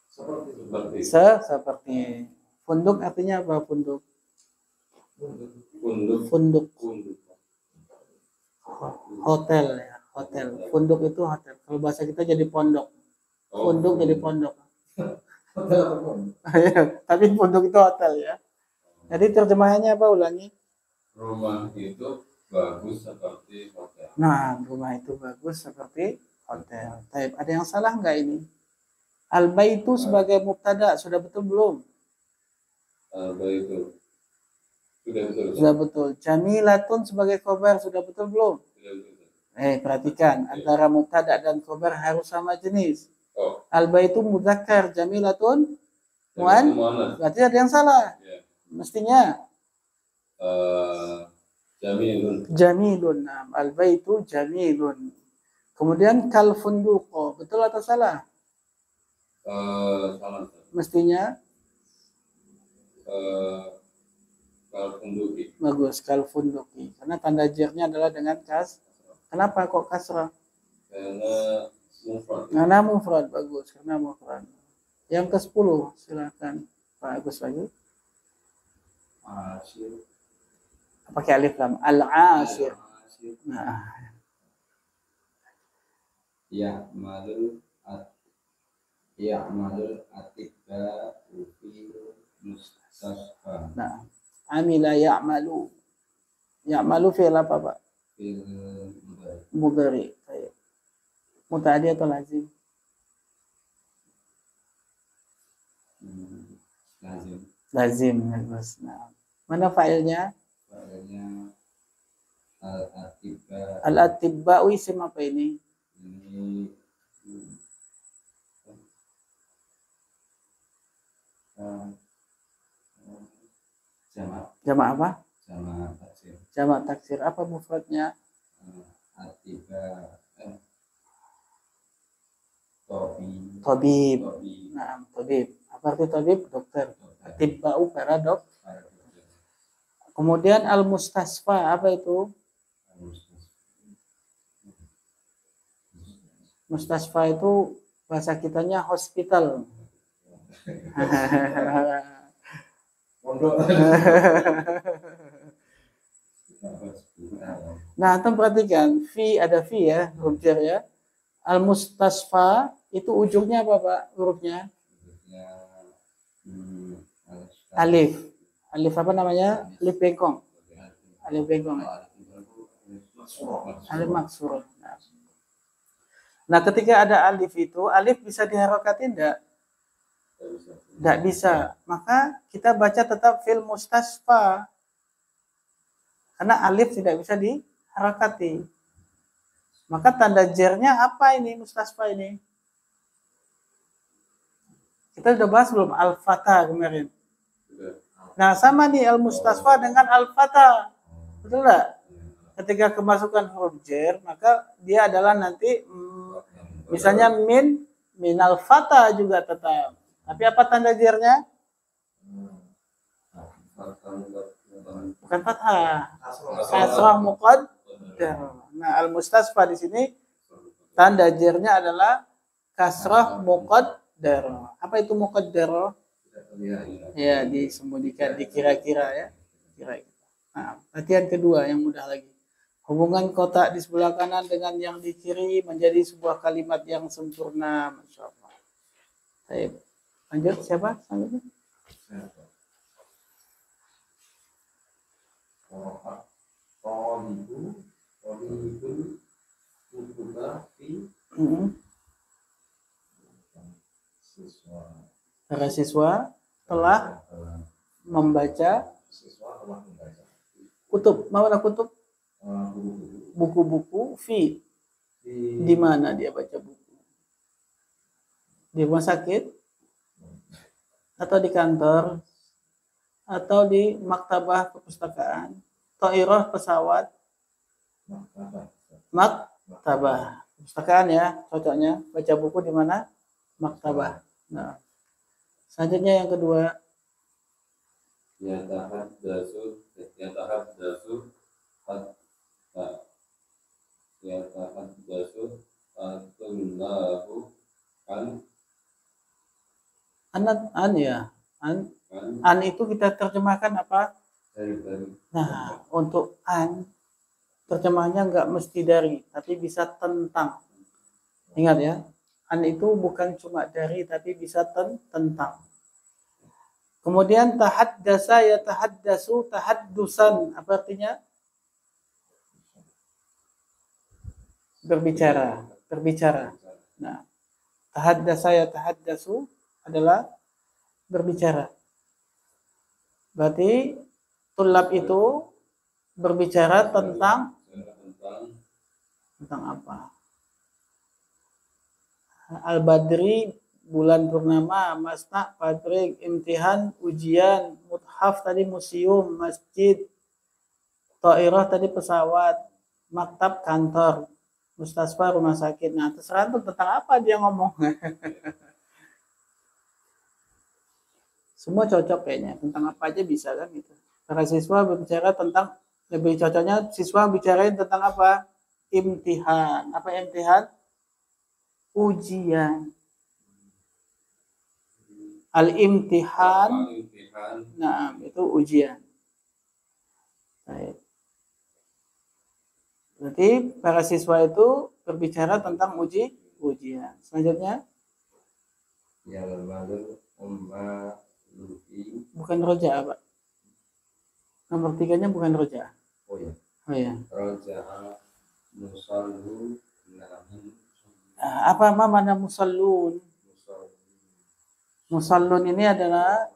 [SPEAKER 3] Seperti
[SPEAKER 1] Seperti. Funduk artinya apa? Funduk.
[SPEAKER 4] Kunduk.
[SPEAKER 1] Hotel ya. Hotel. Funduk itu hotel. Kalau bahasa kita jadi pondok. Funduk jadi pondok.
[SPEAKER 3] hotel ataupun
[SPEAKER 1] Tapi pondok itu hotel ya. Jadi terjemahannya apa? Ulangi.
[SPEAKER 4] Rumah itu bagus seperti hotel.
[SPEAKER 1] Nah, rumah itu bagus seperti hotel. Taib. Ada yang salah nggak ini? Al-baitu sebagai mubtada sudah betul belum?
[SPEAKER 4] Itu sudah betul.
[SPEAKER 1] Sudah betul. Jamilatun sebagai khobar sudah betul belum?
[SPEAKER 4] Sudah betul.
[SPEAKER 1] Perhatikan antara mubtada dan khobar harus sama jenis.
[SPEAKER 4] Oh,
[SPEAKER 1] Al-baitu mudzakkar, jamilatun
[SPEAKER 4] muannas.
[SPEAKER 1] berarti ada yang salah.
[SPEAKER 4] Ya.
[SPEAKER 1] Mestinya
[SPEAKER 4] Jamilun.
[SPEAKER 1] jamilun. Nah, al-baitu jamilun. Kemudian kal funduqo, betul atau salah?
[SPEAKER 4] Salah.
[SPEAKER 1] Mestinya
[SPEAKER 4] Kalau kunduki.
[SPEAKER 1] bagus kal funduqi. Karena tanda jernya adalah dengan kas. Kenapa kok kasrah?
[SPEAKER 4] Karena mufrad.
[SPEAKER 1] Karena mufrad, bagus karena mufrad. Yang ke-10 silakan Pak Agus lagi.
[SPEAKER 3] asyir
[SPEAKER 1] Pakai alif lam. Al-asir. Nah,
[SPEAKER 2] Ya'malul atibba fi mustasfa
[SPEAKER 1] nah. Amila ya'malu. Ya'malu fi'il apa, Pak?
[SPEAKER 2] fil
[SPEAKER 1] Mudhari.
[SPEAKER 2] mudhari.
[SPEAKER 1] Baik. Muta'addi atau lazim?
[SPEAKER 2] Lazim.
[SPEAKER 1] Lazim, bagus. Nah, mana fa'ilnya?
[SPEAKER 2] Fa'ilnya al-atibba
[SPEAKER 1] Al-atibba'u isim apa ini?
[SPEAKER 2] ini jamak
[SPEAKER 1] Jamak apa?
[SPEAKER 2] jamak taksir
[SPEAKER 1] Jamak taksir. Apa mufradnya?
[SPEAKER 2] atibba tobi
[SPEAKER 1] Tabib.
[SPEAKER 2] tobi
[SPEAKER 1] Nah, tabib. Apa arti tabib? Dokter. Atibba'u para dok. Kemudian al-mustasfa apa itu? Mustasfa itu bahasa kitanya hospital.
[SPEAKER 3] pondok
[SPEAKER 1] Nah, antum perhatikan, ada fi ya, huruf jar ya. Al-mustasfa itu ujungnya apa, Pak? Hurufnya alif. Alif apa namanya? Alif bengkong. Alif bengkong. Alif maksur. Nah, ketika ada alif itu, alif bisa diharokatin enggak? Enggak bisa. Maka kita baca tetap fil mustasfa. Karena alif tidak bisa diharakati. Maka tanda jernya apa ini mustasfa ini? Kita sudah bahas belum al-fatha kemarin. Nah, sama nih al-mustasfa dengan al-fatha. Betul enggak? Ketika kemasukan huruf jer, maka dia adalah nanti misalnya min al-fatha juga tetap. Tapi apa tanda jernya? Bukan fathah. Kasrah muqaddar. Nah, al-mustasfa di sini tanda jernya adalah kasrah muqaddar. Apa itu muqaddar? Ya, disembunyikan, dikira-kira ya. Kira-kira. Nah, latihan kedua yang mudah lagi. Hubungan kotak di sebelah kanan dengan yang di kiri menjadi sebuah kalimat yang sempurna. Masya Allah. Baik. Lanjut, siapa? Selanjutnya. Para siswa telah membaca kutub. Mana kutub? Buku-buku fi. Di mana dia baca buku? Di rumah sakit? Atau di kantor? Atau di maktabah perpustakaan? Toiroh pesawat? Maktabah. Perpustakaan ya, cocoknya. Baca buku di mana? maktabah. Nah, selanjutnya yang kedua,
[SPEAKER 4] Yatahaddatsu hatta yatahaddatsu at-tullabu an
[SPEAKER 1] an ya. An
[SPEAKER 4] an
[SPEAKER 1] itu kita terjemahkan apa?
[SPEAKER 4] dari
[SPEAKER 1] Nah, untuk an terjemahannya nggak mesti dari, tapi bisa tentang. Ingat ya, an itu bukan cuma dari, tapi bisa tentang. Kemudian tahaddasa ya tahaddasu tahaddusan, apa artinya? Berbicara. Nah, tahaddasa ya tahaddasu adalah berbicara. Berarti tulab itu berbicara tentang apa? Al-Badri, bulan purnama, masna, pabrik, imtihan, ujian, muthaf tadi museum, masjid, ta'irah tadi pesawat, maktab kantor, mustasfa rumah sakit. Nah, terserah tuh tentang apa dia ngomong. Semua cocok kayaknya, tentang apa aja bisa kan gitu. Para siswa berbicara tentang, lebih cocoknya siswa bicarain tentang apa? Imtihan. Apa imtihan? Ujian. Al-imtihan. Nah, itu ujian. Baik. Berarti para siswa itu berbicara tentang ujian. Selanjutnya, bukan roja, Pak. Nomor 3-nya bukan roja.
[SPEAKER 2] Oh ya.
[SPEAKER 1] Oh ya.
[SPEAKER 2] Roja'a musallu namin
[SPEAKER 1] Apa mana musallun? Musallun ini adalah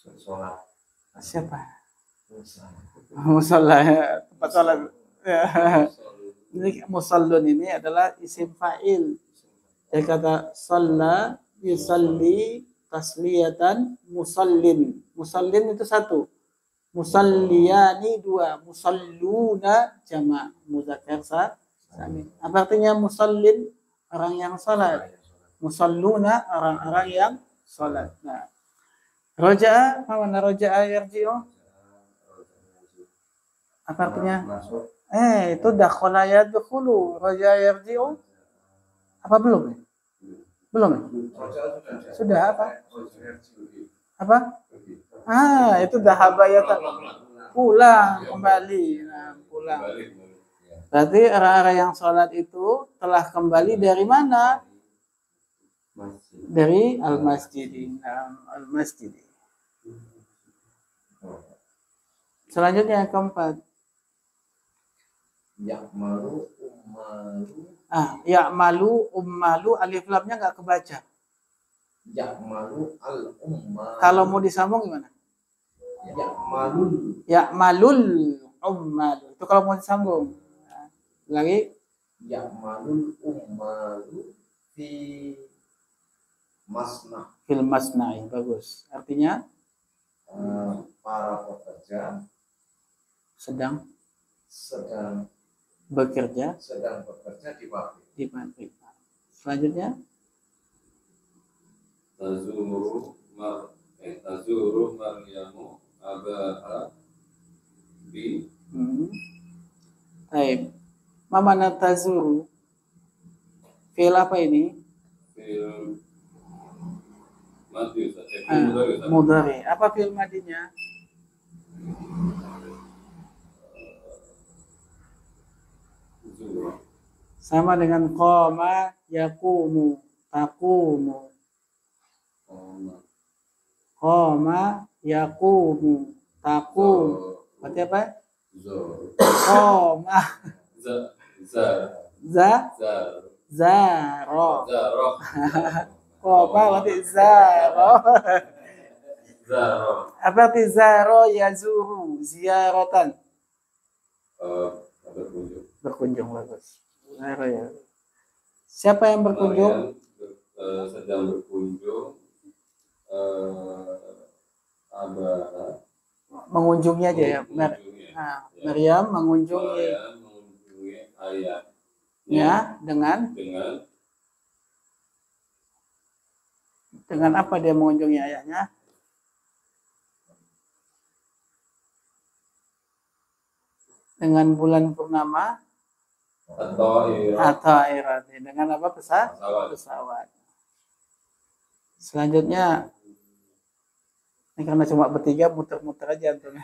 [SPEAKER 2] sholat.
[SPEAKER 1] siapa? Musalla, tempat sholat. Ya. Ini musallun ini adalah isim fa'il. Dari kata shalla, yusalli, tasliyatan, musallin. Musallin itu satu. Musalliyani dua. Musalluna jama' muzakkar salim. Apa artinya musallin? Orang yang salat. Musalluna orang-orang yang salat. Nah, roja'a, mana roja'a yarji'u? Apa artinya?
[SPEAKER 2] Masuk.
[SPEAKER 1] Itu dakhala yadkhulu, roja'a yarji'u. Apa belum? Belum? Sudah apa? Apa? Itu dahaba pulang kembali. Nah, pulang. Berarti orang-orang yang sholat itu telah kembali dari mana? Dari al-masjid. Al-masjid. Selanjutnya yang keempat.
[SPEAKER 2] Ya'malu ummalu.
[SPEAKER 1] Ya'malu ummalu, alif lamnya nggak kebaca.
[SPEAKER 2] Ya'malu al-ummalu.
[SPEAKER 1] Kalau mau disambung gimana? Ya'malul ummalu. Itu kalau mau disambung. Lagi
[SPEAKER 2] Ya'malul ummalu fi masna.
[SPEAKER 1] fil masna'i, bagus. Artinya
[SPEAKER 2] Para pekerja
[SPEAKER 1] sedang
[SPEAKER 2] bekerja di pabrik.
[SPEAKER 1] di pabrik. Selanjutnya
[SPEAKER 4] tazuru Maryamu abaha bi
[SPEAKER 1] Baik. Mamana tazuru. Fi'il apa ini?
[SPEAKER 4] fil madi
[SPEAKER 1] Mudhari. Apa fi'il madinya? Sama dengan qama yaqumu, taqumu. Qama yaqumu, taqumu. Berarti apa? Qama zaro. Qama berarti zaro. Apa arti zaro yazuru? Ziaratan. Berkunjung, bagus. Zaro ya. Siapa yang berkunjung?
[SPEAKER 4] Sedang berkunjung
[SPEAKER 1] Mengunjungi aja ya. Maryam mengunjungi
[SPEAKER 4] ayahnya
[SPEAKER 1] ya dengan Dengan apa dia mengunjungi ayahnya? Dengan bulan purnama
[SPEAKER 4] atau
[SPEAKER 1] atau airati. Dengan apa?
[SPEAKER 4] pesawat.
[SPEAKER 1] Pesawat. Selanjutnya, ini karena cuma bertiga, muter-muter aja antum.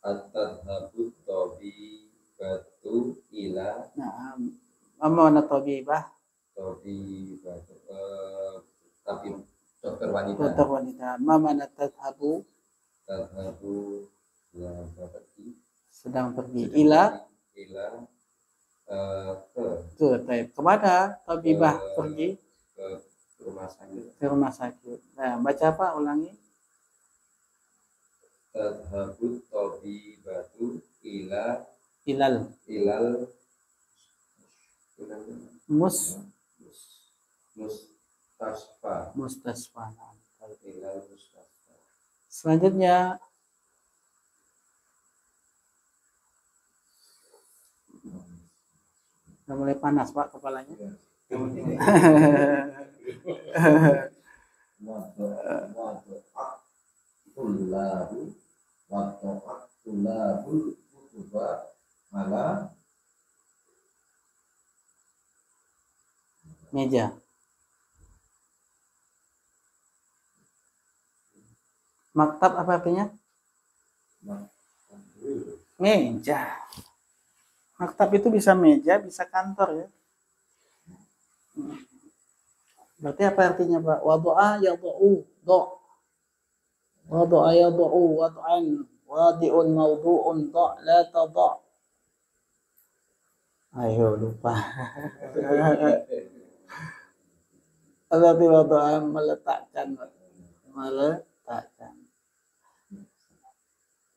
[SPEAKER 4] Tadhabut tobi batu ila
[SPEAKER 1] Nah, mana tabibah?
[SPEAKER 4] tobi batu tapi dokter wanita.
[SPEAKER 1] Dokter wanita. Mana tadhabu?
[SPEAKER 4] Tadhabu ila pergi
[SPEAKER 1] Sedang pergi. Ila
[SPEAKER 4] ke
[SPEAKER 1] kemana tabibah pergi?
[SPEAKER 4] ke rumah sakit.
[SPEAKER 1] Ke rumah sakit. Nah, baca apa? Ulangi.
[SPEAKER 4] Tadhabut tobi batu ilal
[SPEAKER 1] Mus
[SPEAKER 4] mustasfa
[SPEAKER 1] mustasfa.
[SPEAKER 4] ilal mustasfa.
[SPEAKER 1] Selanjutnya udah mulai panas Pak kepalanya. Meja. Maktab apa artinya? Meja. Maktab itu bisa meja, bisa kantor ya. Berarti apa artinya Pak? Wadu'a yadu'u do'. Wadu'a yadu'u wad'an wadi'un mawdu'un do' la tado'. Ayo lupa. Berarti wadu'a meletakkan.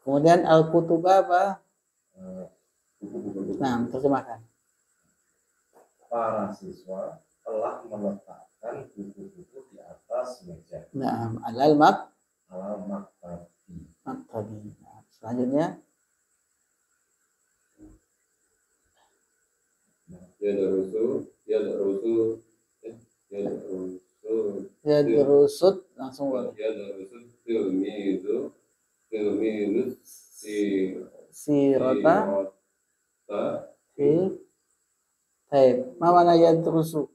[SPEAKER 1] Kemudian al-kutubah apa? Nah, terjemahkan.
[SPEAKER 2] Para siswa telah meletakkan buku-buku di atas meja.
[SPEAKER 1] Nah,
[SPEAKER 2] Alal maktabi.
[SPEAKER 1] maktabi. Nah, selanjutnya yadrusut langsung boleh. Sirota fi taib. Ma mana yadrusu?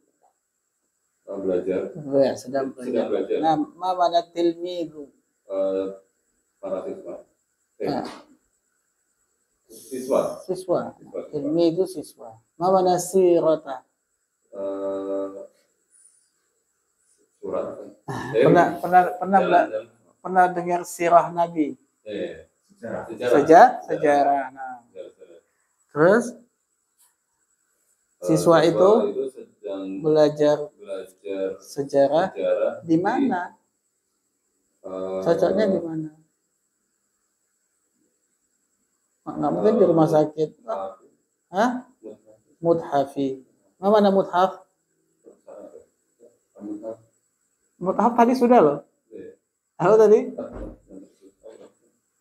[SPEAKER 4] belajar.
[SPEAKER 1] Ya, sedang belajar. Nah, ma mana tilmidu?
[SPEAKER 4] Para siswa.
[SPEAKER 1] Nah,
[SPEAKER 4] Siswa.
[SPEAKER 1] siswa. Tilmidu siswa. Ma mana sirota?
[SPEAKER 4] Surat.
[SPEAKER 1] Pernah dengar sirah Nabi?
[SPEAKER 2] Sejarah.
[SPEAKER 1] Sejarah. Nah, terus siswa itu
[SPEAKER 4] sedang
[SPEAKER 1] belajar sejarah di
[SPEAKER 4] di
[SPEAKER 1] mana? Cocoknya di mana? Nggak mungkin di rumah sakit. Hah? Muthafi. Mana muthaf? Muthaf tadi sudah loh. Apa tadi?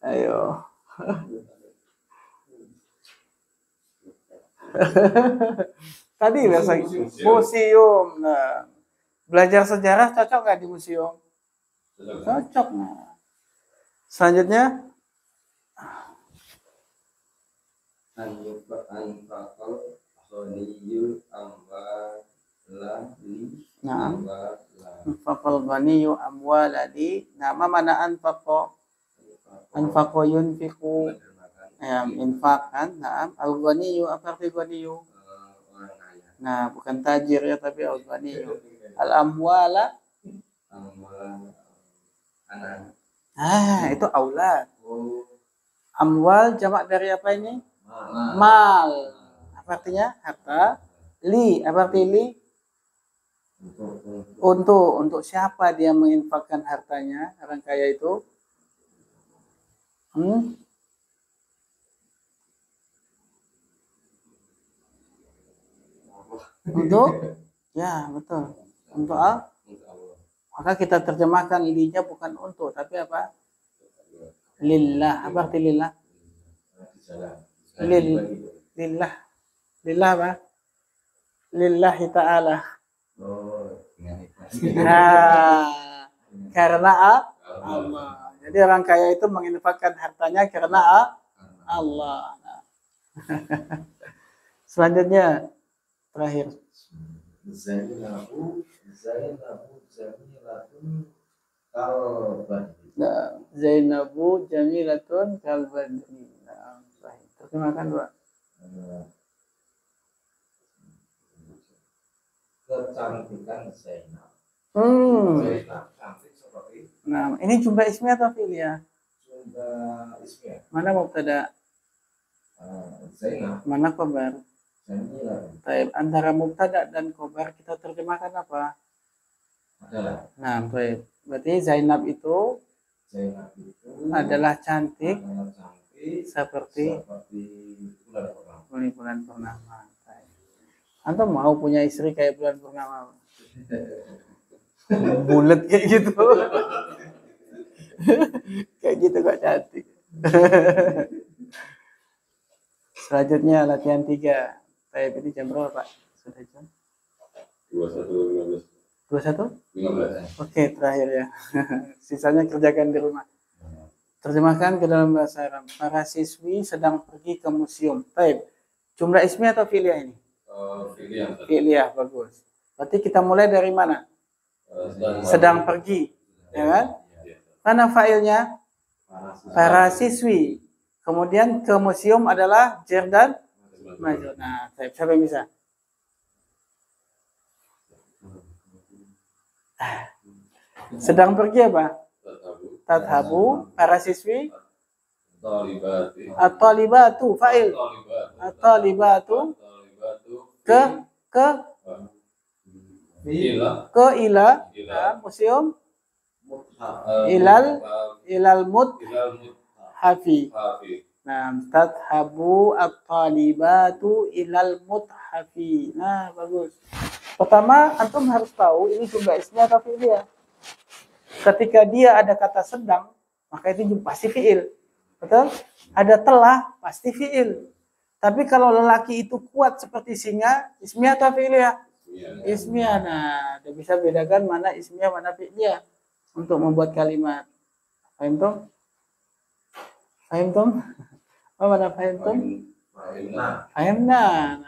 [SPEAKER 1] Ayo. Tadi biasa museum. Nah, belajar sejarah cocok nggak di museum? Cocok. Nah. Selanjutnya nah, anfaqal ghaniyyu amwaladi. Nah, mana anfaqo yunfiqu. Ya, infak kan. Nah, al-ghaniyyu apa arti ghaniyyu? Nah, bukan tajir ya, tapi al-ghaniyyu. Al-amwala. Itu aulad. Amwal jamak dari apa ini? Mal. Apa artinya? Harta. Li, apa arti li? Untuk siapa dia menginfakkan hartanya? Orang kaya itu? Untuk? Ya, betul. Untuk apa? Maka kita terjemahkan linya bukan untuk, tapi apa? Lillah. Apa arti lillah? Lillah. Lillah apa? lillahi ta'ala.
[SPEAKER 3] Oh, dengan ikhlas.
[SPEAKER 1] Nah, karena Allah. Jadi orang kaya itu menginfakkan hartanya karena Allah. Nah. Selanjutnya terakhir.
[SPEAKER 2] Zainabu jamilatun kalbadri.
[SPEAKER 1] Nah, Zainabu jamilatun kalbadri. Nah, terakhir. Terjemahkan Pak.
[SPEAKER 2] Kecantikan Zainab. Zainab cantik seperti
[SPEAKER 1] Nah, ini jumlah ismiyah atau fi'liyah?
[SPEAKER 2] Sunda Ismia.
[SPEAKER 1] Mana mubtada?
[SPEAKER 2] Zainab
[SPEAKER 1] Mana khobar?
[SPEAKER 2] jamilatun
[SPEAKER 1] Baik, antara mubtada dan khobar kita terjemahkan apa?
[SPEAKER 2] adalah
[SPEAKER 1] Nah, baik. Berarti Zainab itu
[SPEAKER 2] Zainab itu
[SPEAKER 1] adalah cantik
[SPEAKER 2] adalah cantik
[SPEAKER 1] seperti
[SPEAKER 2] seperti bulan purnama.
[SPEAKER 1] bulan purnama. Baik. Antum mau punya istri kayak bulan purnama? Bulat kayak gitu. Kayak gitu kok cantik. Selanjutnya latihan 3. Baik, ini jam berapa, Pak? Sudah jam
[SPEAKER 4] 21.15.
[SPEAKER 1] 21?
[SPEAKER 4] 15.
[SPEAKER 1] Oke, terakhir ya. Sisanya kerjakan di rumah. Terjemahkan ke dalam bahasa Arab. Para siswi sedang pergi ke museum. Baik. Jumlah ismiyah atau fi'liyah ini?
[SPEAKER 4] Pilihan.
[SPEAKER 1] Fi'liyah, bagus. Berarti kita mulai dari mana? Sedang pergi. Ya kan? Mana fa'ilnya? Para siswi. Kemudian ke museum adalah jar dan majrur. Nah, siapa yang bisa? Sedang pergi apa? Tadhabu, para siswi.
[SPEAKER 4] Talibati.
[SPEAKER 1] At-talibatu, fa'il. At-talibatu ke ila nah, museum ilal muthafi. Nah, tadhabu at-talibatu ilal muthafi. Nah, bagus. Pertama, antum harus tahu ini jumlah ismiyah atau fi'liyah. Ketika dia ada kata sedang, maka itu pasti fi'il. Betul? Ada telah, pasti fi'il. Tapi kalau lelaki itu kuat seperti singa, ismiyah atau fi'liyah? Ismiyah. Nah, dia bisa bedakan mana ismiyah, mana fi'liyah untuk membuat kalimat. Fahim tum? Fahim tum? Oh, mana fahim tum? Fahim nah.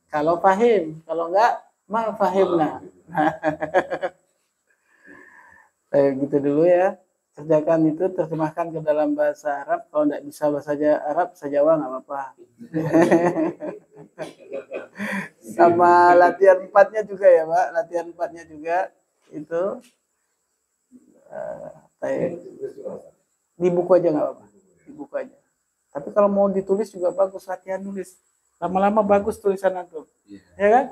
[SPEAKER 1] Kalau fahim, kalau enggak, ma fahimna. Kayak gitu dulu ya. Kerjakan itu, terjemahkan ke dalam bahasa Arab. Kalau enggak bisa bahasa Arab, bahasa Jawa enggak apa-apa. Sama latihan 4-nya juga ya, Pak. Latihan 4-nya juga itu di buku aja enggak apa-apa. Di buku aja. Tapi kalau mau ditulis juga bagus, latihan nulis. Lama-lama bagus tulisan antum. Ya kan?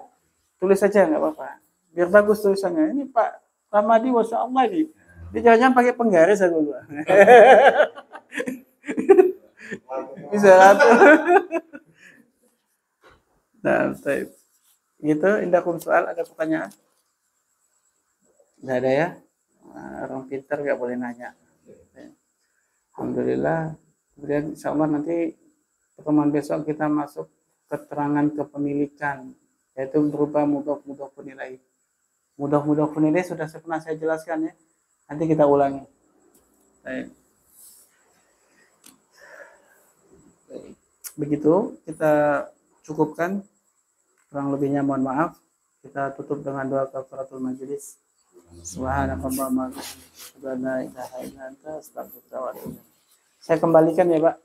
[SPEAKER 1] Tulis aja enggak apa-apa. Biar bagus tulisannya. Ini Pak Ramadi, Masya Allah nih. Dia jangan pakai penggaris aku. Bisa kan? Nah, baik. Gitu, indakum soal, ada pertanyaan? Nggak ada ya? Nah, orang pintar nggak boleh nanya. Alhamdulillah. Kemudian insya Allah nanti pertemuan besok kita masuk keterangan kepemilikan, yaitu berupa mudhof nilai. Mudhof nilai sudah pernah saya jelaskan ya. Nanti kita ulangi. Baik. Begitu kita cukupkan. Kurang lebihnya mohon maaf. Kita tutup dengan doa kafaratul majelis. Subhanakallahumma wa bihamdika, asyhadu an la ilaha illa anta, astaghfiruka wa atubu ilaik. Saya kembalikan ya, Pak.